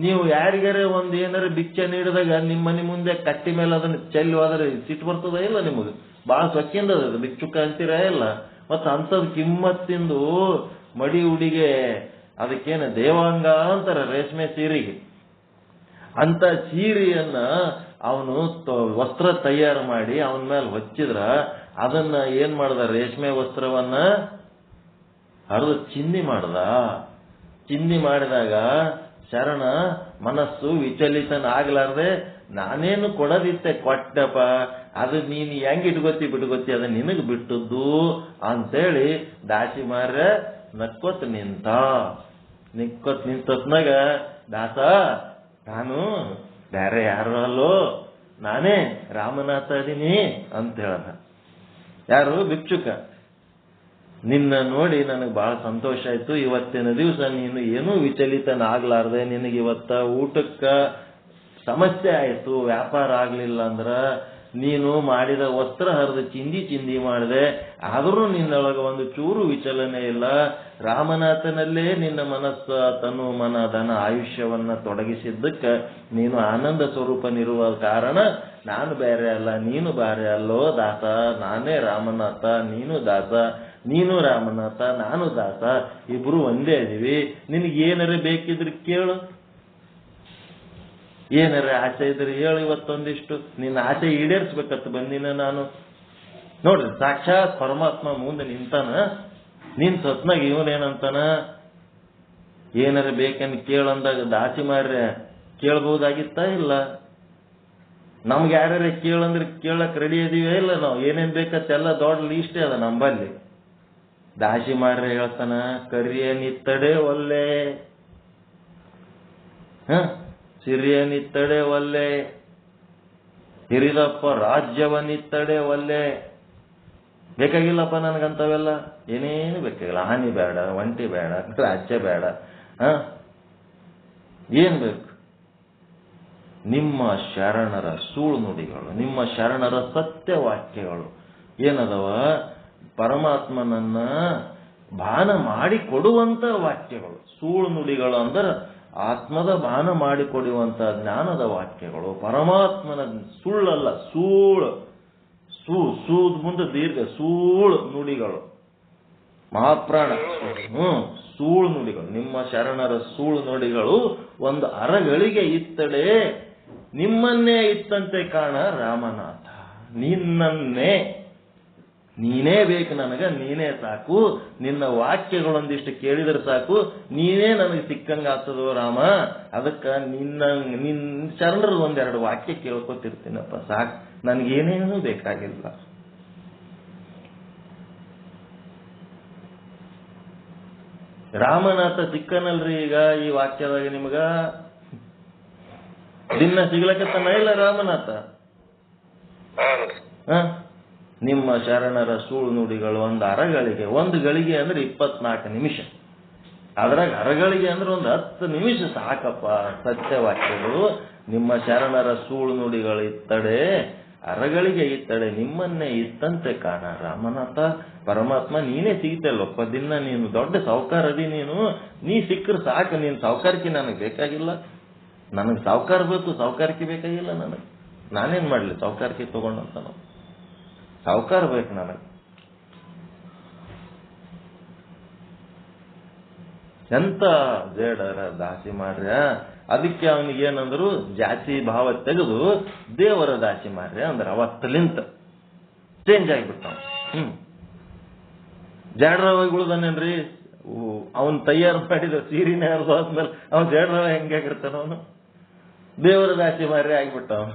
ನೀವು ಯಾರಿಗಾರೆ ಒಂದು ಏನಾರ ಭಿಕ್ಷೆ ನೀಡಿದಾಗ ನಿಮ್ಮ ಮನೆ ಮುಂದೆ ಕಟ್ಟಿ ಮೇಲೆ ಅದನ್ನ ಚೆಲ್ಲಿ ಹೋದ್ರೆ ಸಿಟ್ಟು ಬರ್ತದ ಇಲ್ಲ ನಿಮಗೆ? ಬಹಳ ಸೊಕ್ಕಿಂದ ಅದು ಭಿಕ್ಷುಕ ಅಂತೀರ ಇಲ್ಲ. ಮತ್ತು ಅಂಥದ್ದು ಕಿಮ್ಮತ್ತಿಂದು ಮಡಿ ಉಡಿಗೆ, ಅದಕ್ಕೇನು ದೇವಾಂಗ ಅಂತಾರ ರೇಷ್ಮೆ ಸೀರೆಗೆ, ಅಂತ ಸೀರೆಯನ್ನ ಅವನು ವಸ್ತ್ರ ತಯಾರು ಮಾಡಿ ಅವನ ಮೇಲೆ ಹೊಚ್ಚಿದ್ರ ಅದನ್ನ ಏನ್ ಮಾಡ್ದ, ರೇಷ್ಮೆ ವಸ್ತ್ರವನ್ನ ಹರಿದು ಚಿಂದಿ ಮಾಡ್ದ. ಚಿಂದಿ ಮಾಡಿದಾಗ ಶರಣ ಮನಸ್ಸು ವಿಚಲಿತನಾಗ್ಲಾರ್ದೆ ನಾನೇನು ಕೊಡದಿತ್ತೆ ಕೊಟ್ಟಪ್ಪ, ಅದು ನೀನು ಹೆಂಗ್ ಇಟ್ಕೊತಿ ಬಿಟ್ಕೊತಿ ಅದು ನಿನಗ್ ಬಿಟ್ಟದ್ದು ಅಂತೇಳಿ ದಾಸಿ ಮಾರ್ಯ ನಕ್ಕೊತ್ ನಿಂತೊತ್ನಾಗ ದಾಸ ನಾನು ಬೇರೆ ಯಾರು ಅಲ್ಲೋ, ನಾನೇ ರಾಮನಾಥ ಅದೀನಿ ಅಂತ ಹೇಳದ. ಯಾರು? ಭಿಕ್ಷುಕ. ನಿನ್ನ ನೋಡಿ ನನಗೆ ಬಹಳ ಸಂತೋಷ ಆಯ್ತು. ಇವತ್ತಿನ ದಿವಸ ನೀನು ಏನೂ ವಿಚಲಿತನಾಗ್ಲಾರ್ದೆ, ನಿನಗೆ ಇವತ್ತ ಊಟಕ್ಕ ಸಮಸ್ಯೆ ಆಯ್ತು, ವ್ಯಾಪಾರ ಆಗ್ಲಿಲ್ಲ ಅಂದ್ರ ನೀನು ಮಾಡಿದ ವಸ್ತ್ರ ಹರಿದು ಚಿಂದಿ ಮಾಡಿದೆ, ಆದರೂ ನಿನ್ನೊಳಗೆ ಒಂದು ಚೂರು ವಿಚಲನೆ ಇಲ್ಲ. ರಾಮನಾಥನಲ್ಲೇ ನಿನ್ನ ಮನಸ್ಸ ತನು ಮನ ಧನ ಆಯುಷ್ಯವನ್ನ ತೊಡಗಿಸಿದ್ದಕ್ಕೆ ನೀನು ಆನಂದ ಸ್ವರೂಪನಿರುವ ಕಾರಣ ನಾನು ಬೇರೆ ಅಲ್ಲ, ನೀನು ಬೇರೆ ಅಲ್ಲೋ ದಾಸ. ನಾನೇ ರಾಮನಾಥ, ನೀನು ದಾಸ. ನೀನು ರಾಮನಾಥ, ನಾನು ದಾಸ, ಇಬ್ರು ಒಂದೇ ಇದೀವಿ. ನಿನಗೆ ಏನಾರ ಬೇಕಿದ್ರೆ ಕೇಳು, ಏನಾರ ಆಸೆ ಇದ್ರೆ ಹೇಳು. ಇವತ್ತೊಂದಿಷ್ಟು ನಿನ್ನ ಆಸೆ ಈಡೇರಿಸ್ಬೇಕತ್ತು ಬಂದಿನ ನಾನು. ನೋಡ್ರಿ, ಸಾಕ್ಷಾತ್ ಪರಮಾತ್ಮ ಮುಂದೆ ನಿಂತಾನ. ನಿನ್ ಸತ್ನಾಗ ಇವನೇನಂತಾನ, ಏನಾರ ಬೇಕನ್ ಕೇಳಂದಾಗ ದಾಸಿ ಮಾರ್ರೆ ಕೇಳ್ಬಹುದಾಗಿತ್ತ ಇಲ್ಲ? ನಮ್ಗೆ ಯಾರ್ಯಾರ ಕೇಳಂದ್ರೆ ಕೇಳಕ್ ರೆಡಿ ಇದೀವೇ ಇಲ್ಲ ನಾವು? ಏನೇನ್ ಬೇಕತ್ತೆಲ್ಲ ದೊಡ್ಡ ಲೀಸ್ಟೇ ಅದ ನಂಬಲ್ಲಿ. ದಾಸಿ ಮಾರ್ರೆ ಹೇಳ್ತಾನ, ಕರಿಯನಿತ್ತಡೆ ಒಲ್ಲೆ, ಸಿರಿಯನಿತ್ತಡೆ ಒಲ್ಲೆ, ಹಿರಿದಪ್ಪ ರಾಜ್ಯವನ್ನಿತ್ತಡೆ ಒಲ್ಲೆ. ಬೇಕಾಗಿಲ್ಲಪ್ಪ ನನಗಂತವೆಲ್ಲ, ಏನೇನು ಬೇಕಾಗಿಲ್ಲ. ಹಾನಿ ಬೇಡ, ಒಂಟಿ ಬೇಡ, ರಾಜ್ಯ ಬೇಡ. ಏನ್ ಬೇಕು? ನಿಮ್ಮ ಶರಣರ ಸುಳ್ಳು ನುಡಿಗಳು, ನಿಮ್ಮ ಶರಣರ ಸತ್ಯವಾಕ್ಯಗಳು ಏನದವ, ಪರಮಾತ್ಮನನ್ನ ಭಾನ ಮಾಡಿ ಕೊಡುವಂತ ವಾಕ್ಯಗಳು. ಸುಳ್ಳು ನುಡಿಗಳು ಅಂದ್ರೆ ಆತ್ಮದ ಭಾನ ಮಾಡಿಕೊಡುವಂತ ಜ್ಞಾನದ ವಾಕ್ಯಗಳು. ಪರಮಾತ್ಮನ ಸುಳ್ಳಲ್ಲ, ಸೂಳು. ಸೂದ್ ಮುಂದೆ ದೀರ್ಘ, ಸೂಳು ನುಡಿಗಳು. ಮಹಾಪ್ರಾಣ ಸೂಳು ನುಡಿಗಳು. ನಿಮ್ಮ ಶರಣರ ಸೂಳು ನುಡಿಗಳು ಒಂದು ಅರಗಳಿಗೆ ಇತ್ತಡೆ ನಿಮ್ಮನ್ನೇ ಇತ್ತಂತೆ ಕಾಣ ರಾಮನಾಥ. ನಿನ್ನನ್ನೇ, ನೀನೇ ಬೇಕು ನನಗ, ನೀನೇ ಸಾಕು. ನಿನ್ನ ವಾಕ್ಯಗಳೊಂದಿಷ್ಟು ಕೇಳಿದ್ರೆ ಸಾಕು, ನೀನೇ ನನಗೆ ಸಿಕ್ಕಂಗ ಆಗ್ತದೋ ರಾಮ. ಅದಕ್ಕ ನಿನ್ನ ಶರಣರ ಒಂದೆರಡು ವಾಕ್ಯ ಕೇಳ್ಕೊತಿರ್ತೀನಪ್ಪ, ಸಾಕು, ನನಗೇನೇನೂ ಬೇಕಾಗಿಲ್ಲ. ರಾಮನಾಥ ಸಿಕ್ಕನಲ್ರಿ ಈಗ ಈ ವಾಕ್ಯದಾಗ ನಿಮಗ. ದಿನ ಸಿಗ್ಲಕತ್ತಾನ ಇಲ್ಲ ರಾಮನಾಥ? ನಿಮ್ಮ ಶರಣರ ಸುಳ್ಳು ನುಡಿಗಳು ಒಂದು ಅರಗಳಿಗೆ, ಒಂದು ಗಳಿಗೆ ಅಂದ್ರೆ 24 ನಿಮಿಷ. ಅದ್ರಾಗ ಅರಗಳಿಗೆ ಅಂದ್ರೆ ಒಂದು 10 ನಿಮಿಷ ಸಾಕಪ್ಪ. ಸತ್ಯವಾಕ್ಯಗಳು ನಿಮ್ಮ ಶರಣರ ಸುಳ್ಳು ನುಡಿಗಳು ಇತ್ತಡೆ ಅರಗಳಿಗೆ ಇತ್ತಡೆ ನಿಮ್ಮನ್ನೇ ಇತ್ತಂತೆ ಕಾಣ ರಾಮನಾಥ. ಪರಮಾತ್ಮ ನೀನೇ ಸಿಗ್ತಲ್ಲಪ್ಪ. ದಿನ ನೀನು ದೊಡ್ಡ ಸಾಹುಕಾರ ಅದಿ. ನೀ ಸಿಕ್ಕರೆ ಸಾಕು. ನೀನು ಸಾಹುಕಾರಿಕೆ ನನಗೆ ಬೇಕಾಗಿಲ್ಲ. ನನಗೆ ಸಾಹುಕಾರ ಬೇಕು, ಸಾಹುಕಾರಿಕೆ ಬೇಕಾಗಿಲ್ಲ ನನಗೆ. ನಾನೇನ್ ಮಾಡ್ಲಿ ಸಾಹುಕಾರಿಕೆ ತಗೊಂಡಂತ? ನಾವು ಸಾಹುಕಾರ ಬೇಕು ನನಗೆ. ಎಂತ ಜೇಡರ ದಾಸಿ ಮಾರ್ಯ. ಅದಕ್ಕೆ ಅವನಿಗೇನಂದ್ರು, ಜಾತಿ ಭಾವ ತೆಗೆದು ದೇವರ ದಾಸಿ ಮಾರ್ಯ ಅಂದ್ರೆ ಅವತ್ತಲಿಂತ ಚೇಂಜ್ ಆಗಿಬಿಟ್ಟ. ಜಾಡ್ರವಾಗಿ ಉಳ್ದಾನೇನ್ರಿ? ಅವನ್ ತಯಾರು ಮಾಡಿದ ಸೀರಿನ ಹೋದ್ಮೇಲೆ ಅವನ್ ಜಾಡ್ರವ ಹೆಂಗಾಗಿರ್ತಾನ? ಅವನು ದೇವರ ದಾಸಿ ಮಾರ್ಯ ಆಗಿಬಿಟ್ಟ ಅವನು.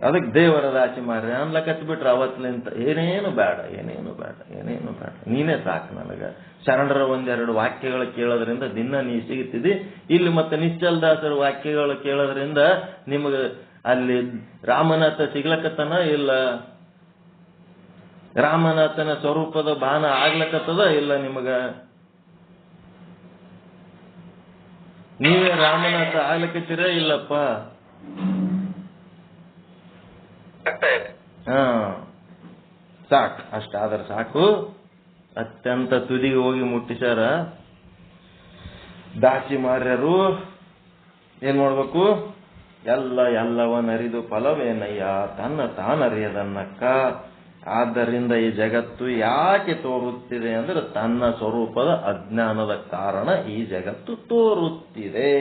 ಅದಕ್ಕೆ ದೇವರ ದಾಸಿ ಮಾರ್ಯ ಅನ್ಲಕತ್ ಬಿಟ್ರೆ ಅವತ್ಲಿಂತ ಏನೇನು ಬೇಡ, ಏನೇನು ಬೇಡ, ಏನೇನು ಬೇಡ, ನೀನೇ ಸಾಕು ನನಗ. ಶರಣರ ಒಂದೆರಡು ವಾಕ್ಯಗಳು ಕೇಳೋದ್ರಿಂದ ದಿನ ನೀ ಸಿಗುತ್ತಿದ್ದಿ. ಇಲ್ಲಿ ಮತ್ತೆ ನಿಶ್ಚಲ್ದಾಸರ ವಾಕ್ಯಗಳು ಕೇಳೋದ್ರಿಂದ ನಿಮಗೆ ಅಲ್ಲಿ ರಾಮನಾಥ ಸಿಗ್ಲಕತ್ತನ ಇಲ್ಲ? ರಾಮನಾಥನ ಸ್ವರೂಪದ ಭಾನ ಆಗ್ಲಕತ್ತದ ಇಲ್ಲ ನಿಮಗ? ನೀವೇ ರಾಮನಾಥ ಆಗ್ಲಿಕ್ಕತ್ತೀರ ಇಲ್ಲಪ್ಪ? ಹಾ, ಸಾಕು, ಅಷ್ಟಾದ್ರೆ ಸಾಕು. ಅತ್ಯಂತ ತುದಿಗೆ ಹೋಗಿ ಮುಟ್ಟಿಸ್ಯಾರ. ದಾಸಿ ಮಾರ್ಯರು ಏನ್ ಮಾಡ್ಬೇಕು? ಎಲ್ಲವನ್ನರಿದು ಫಲವೇನಯ್ಯ ತನ್ನ ತಾನರಿಯದನ್ನಕ್ಕ. ಆದ್ದರಿಂದ ಈ ಜಗತ್ತು ಯಾಕೆ ತೋರುತ್ತಿದೆ ಅಂದ್ರೆ ತನ್ನ ಸ್ವರೂಪದ ಅಜ್ಞಾನದ ಕಾರಣ ಈ ಜಗತ್ತು ತೋರುತ್ತಿದೆ.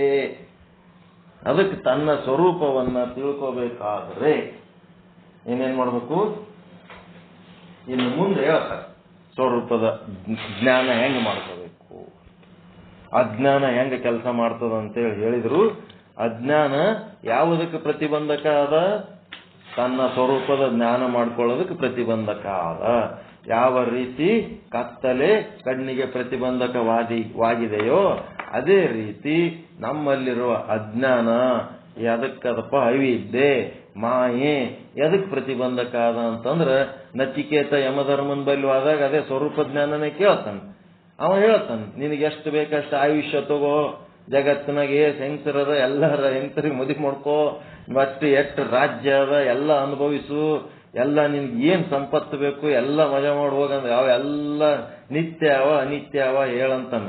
ಅದಕ್ಕೆ ತನ್ನ ಸ್ವರೂಪವನ್ನ ತಿಳ್ಕೋಬೇಕಾದ್ರೆ ಏನೇನ್ ಮಾಡ್ಬೇಕು? ಇನ್ನು ಮುಂದೆ ಹೇಳ್ತಾರೆ ಸ್ವರೂಪದ ಜ್ಞಾನ ಹೆಂಗ್ ಮಾಡ್ಕೋಬೇಕು, ಅಜ್ಞಾನ ಹೆಂಗ ಕೆಲಸ ಮಾಡ್ತದ ಅಂತೇಳಿ ಹೇಳಿದ್ರು. ಅಜ್ಞಾನ ಯಾವುದಕ್ಕೆ ಪ್ರತಿಬಂಧಕ ಅದ? ತನ್ನ ಸ್ವರೂಪದ ಜ್ಞಾನ ಮಾಡ್ಕೊಳ್ಳೋದಕ್ಕೆ ಪ್ರತಿಬಂಧಕ ಅದ. ಯಾವ ರೀತಿ ಕತ್ತಲೆ ಕಣ್ಣಿಗೆ ಪ್ರತಿಬಂಧಕವಾಗಿದೆಯೋ ಅದೇ ರೀತಿ ನಮ್ಮಲ್ಲಿರುವ ಅಜ್ಞಾನ ಎದಕ್ಕದಪ್ಪ? ಅವಿದ್ಯೆ, ಮಾಯೆ ಎದಕ್ ಪ್ರತಿಬಂಧಕ ಅದ ಅಂತಂದ್ರ ನಚಿಕೇತ ಯಮಧರ್ಮನ್ ಬಲ್ಲಿ ಆದಾಗ ಅದೇ ಸ್ವರೂಪ ಜ್ಞಾನನೇ ಕೇಳ್ತಾನೆ. ಅವ ಹೇಳ್ತಾನೆ, ನಿನಗೆ ಎಷ್ಟು ಬೇಕಷ್ಟು ಆಯುಷ್ಯ ತಗೋ, ಜಗತ್ತಿನಾಗ ಹೆಂಗಸರದ ಎಲ್ಲರ ಹೆಂಗಸರಿಗೆ ಮದುವೆ ಮಾಡ್ಕೋ, ಮತ್ತೆ ಎಷ್ಟು ರಾಜ್ಯ ಅದ ಎಲ್ಲ ಅನುಭವಿಸು, ಎಲ್ಲ ನಿನ್ಗೆ ಏನ್ ಸಂಪತ್ತು ಬೇಕು ಎಲ್ಲ ಮಜಾ ಮಾಡಿ ಹೋಗಂದ್ರೆ ಅವೆಲ್ಲ ನಿತ್ಯ ಅವ ಅನಿತ್ಯ ಅವ ಹೇಳಂತಾನ.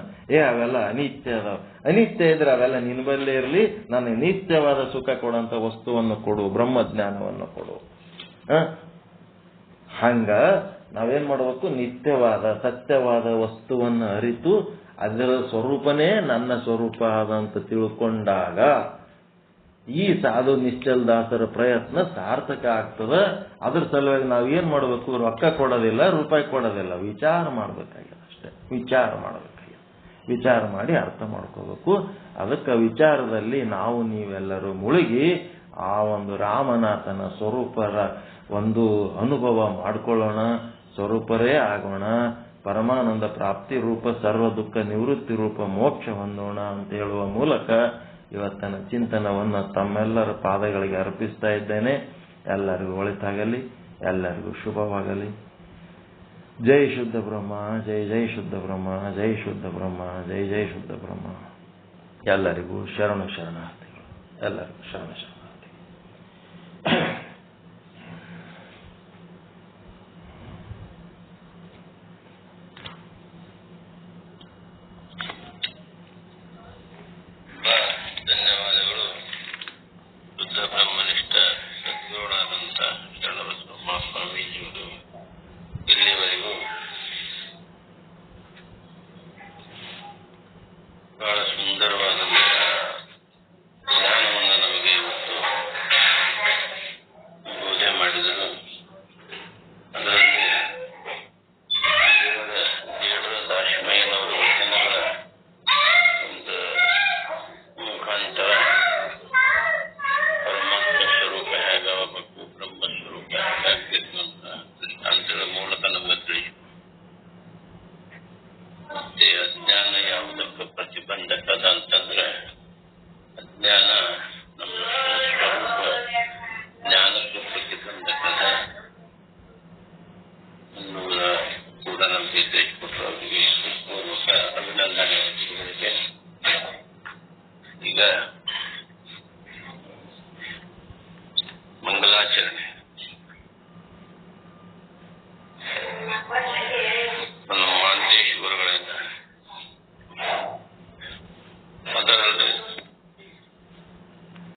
ಅವೆಲ್ಲ ಅನಿತ್ಯ ಅದಾವ. ಅನಿತ್ಯ ಇದ್ರೆ ಅವೆಲ್ಲ ನಿನ್ ಬಲ್ಲೇ ಇರಲಿ, ನನಗೆ ನಿತ್ಯವಾದ ಸುಖ ಕೊಡಂತ ವಸ್ತುವನ್ನು ಕೊಡು, ಬ್ರಹ್ಮಜ್ಞಾನವನ್ನು ಕೊಡು. ಹಂಗ ನಾವೇನ್ ಮಾಡ್ಬೇಕು? ನಿತ್ಯವಾದ ಸತ್ಯವಾದ ವಸ್ತುವನ್ನು ಅರಿತು ಅದರ ಸ್ವರೂಪನೇ ನನ್ನ ಸ್ವರೂಪ ಆದಂತ ತಿಳ್ಕೊಂಡಾಗ ಈ ಸಾಧು ನಿಶ್ಚಲ್ ದಾಸರ ಪ್ರಯತ್ನ ಸಾರ್ಥಕ ಆಗ್ತದ. ಅದ್ರ ಸಲುವಾಗಿ ನಾವು ಏನ್ ಮಾಡ್ಬೇಕು? ರೊಕ್ಕ ಕೊಡೋದಿಲ್ಲ, ರೂಪಾಯಿ ಕೊಡೋದಿಲ್ಲ, ವಿಚಾರ ಮಾಡ್ಬೇಕಾಗಿದೆ ಅಷ್ಟೇ. ವಿಚಾರ ಮಾಡ್ಬೇಕಾಗಿದೆ, ವಿಚಾರ ಮಾಡಿ ಅರ್ಥ ಮಾಡ್ಕೋಬೇಕು. ಅದಕ್ಕೆ ವಿಚಾರದಲ್ಲಿ ನಾವು ನೀವೆಲ್ಲರೂ ಮುಳುಗಿ ಆ ಒಂದು ರಾಮನಾಥನ ಸ್ವರೂಪರ ಒಂದು ಅನುಭವ ಮಾಡ್ಕೊಳ್ಳೋಣ, ಸ್ವರೂಪರೇ ಆಗೋಣ, ಪರಮಾನಂದ ಪ್ರಾಪ್ತಿ ರೂಪ ಸರ್ವ ದುಃಖ ನಿವೃತ್ತಿ ರೂಪ ಮೋಕ್ಷ ಹೊಂದೋಣ ಅಂತ ಹೇಳುವ ಮೂಲಕ ಇವತ್ತಿನ ಚಿಂತನವನ್ನು ತಮ್ಮೆಲ್ಲರ ಪಾದಗಳಿಗೆ ಅರ್ಪಿಸ್ತಾ ಇದ್ದೇನೆ. ಎಲ್ಲರಿಗೂ ಒಳಿತಾಗಲಿ, ಎಲ್ಲರಿಗೂ ಶುಭವಾಗಲಿ. ಜೈ ಶುದ್ಧ ಬ್ರಹ್ಮ, ಜೈ ಜೈ ಶುದ್ಧ ಬ್ರಹ್ಮ, ಜೈ ಶುದ್ಧ ಬ್ರಹ್ಮ, ಜೈ ಜೈ ಶುದ್ಧ ಬ್ರಹ್ಮ. ಎಲ್ಲರಿಗೂ ಶರಣಾರ್ಥಿಗಳು, ಎಲ್ಲರಿಗೂ ಶರಣಾರ್ಥಿಗಳು. ಧನ್ಯವಾದಗಳು. ಶುದ್ಧ ಬ್ರಹ್ಮನಿಷ್ಠ ಸದ್ಗುರುಗಳಾದಂಥ ಶರಣಬಸವ ಮಹಾಸ್ವಾಮೀಜಿಯವರು ಇಲ್ಲಿವರೆಗೂ ಬಹಳ ಸುಂದರವಾದಂತಹ ಜ್ಞಾನವನ್ನು ನಮಗೆ ಇವತ್ತು ಬೋಧನೆ ಮಾಡಿದರು. ಅದರಲ್ಲಿ ದೇವರ ದಾಶಮಯ್ಯನವರ ವಚನಗಳ ಒಂದು ಮುಖಾಂತರ ಪರಮಾತ್ಮ ಸ್ವರೂಪ ಹೇಗಾಗಬೇಕು, ಬ್ರಹ್ಮ ಸ್ವರೂಪ ಹೇಗಾಗಬೇಕು ಅಂತ ದೃಷ್ಟಾಂತಗಳ ಮೂಲಕ ನಮಗೆ ತಿಳಿಸಿತು. ಮತ್ತೆ ಅಜ್ಞಾನ ಯಾವುದಕ್ಕೆ ಪ್ರತಿಬಂಧಕದ ಅಂತಂದ್ರೆ ಅಜ್ಞಾನ ನಮ್ಮ ಸ್ವರೂಪ ಜ್ಞಾನಕ್ಕೆ ಪ್ರತಿಬಂಧಕದ ಅನ್ನುವುದ ಕೂಡ ನಮಗೆ ತಿಳಿಸಿಕೊಟ್ರು. ಅವರಿಗೆ ಪೂರ್ವಕ ಅಭಿನಂದನೆಗಳಿಗೆ. ಈಗ ಮಂಗಲಾಚರಣೆ.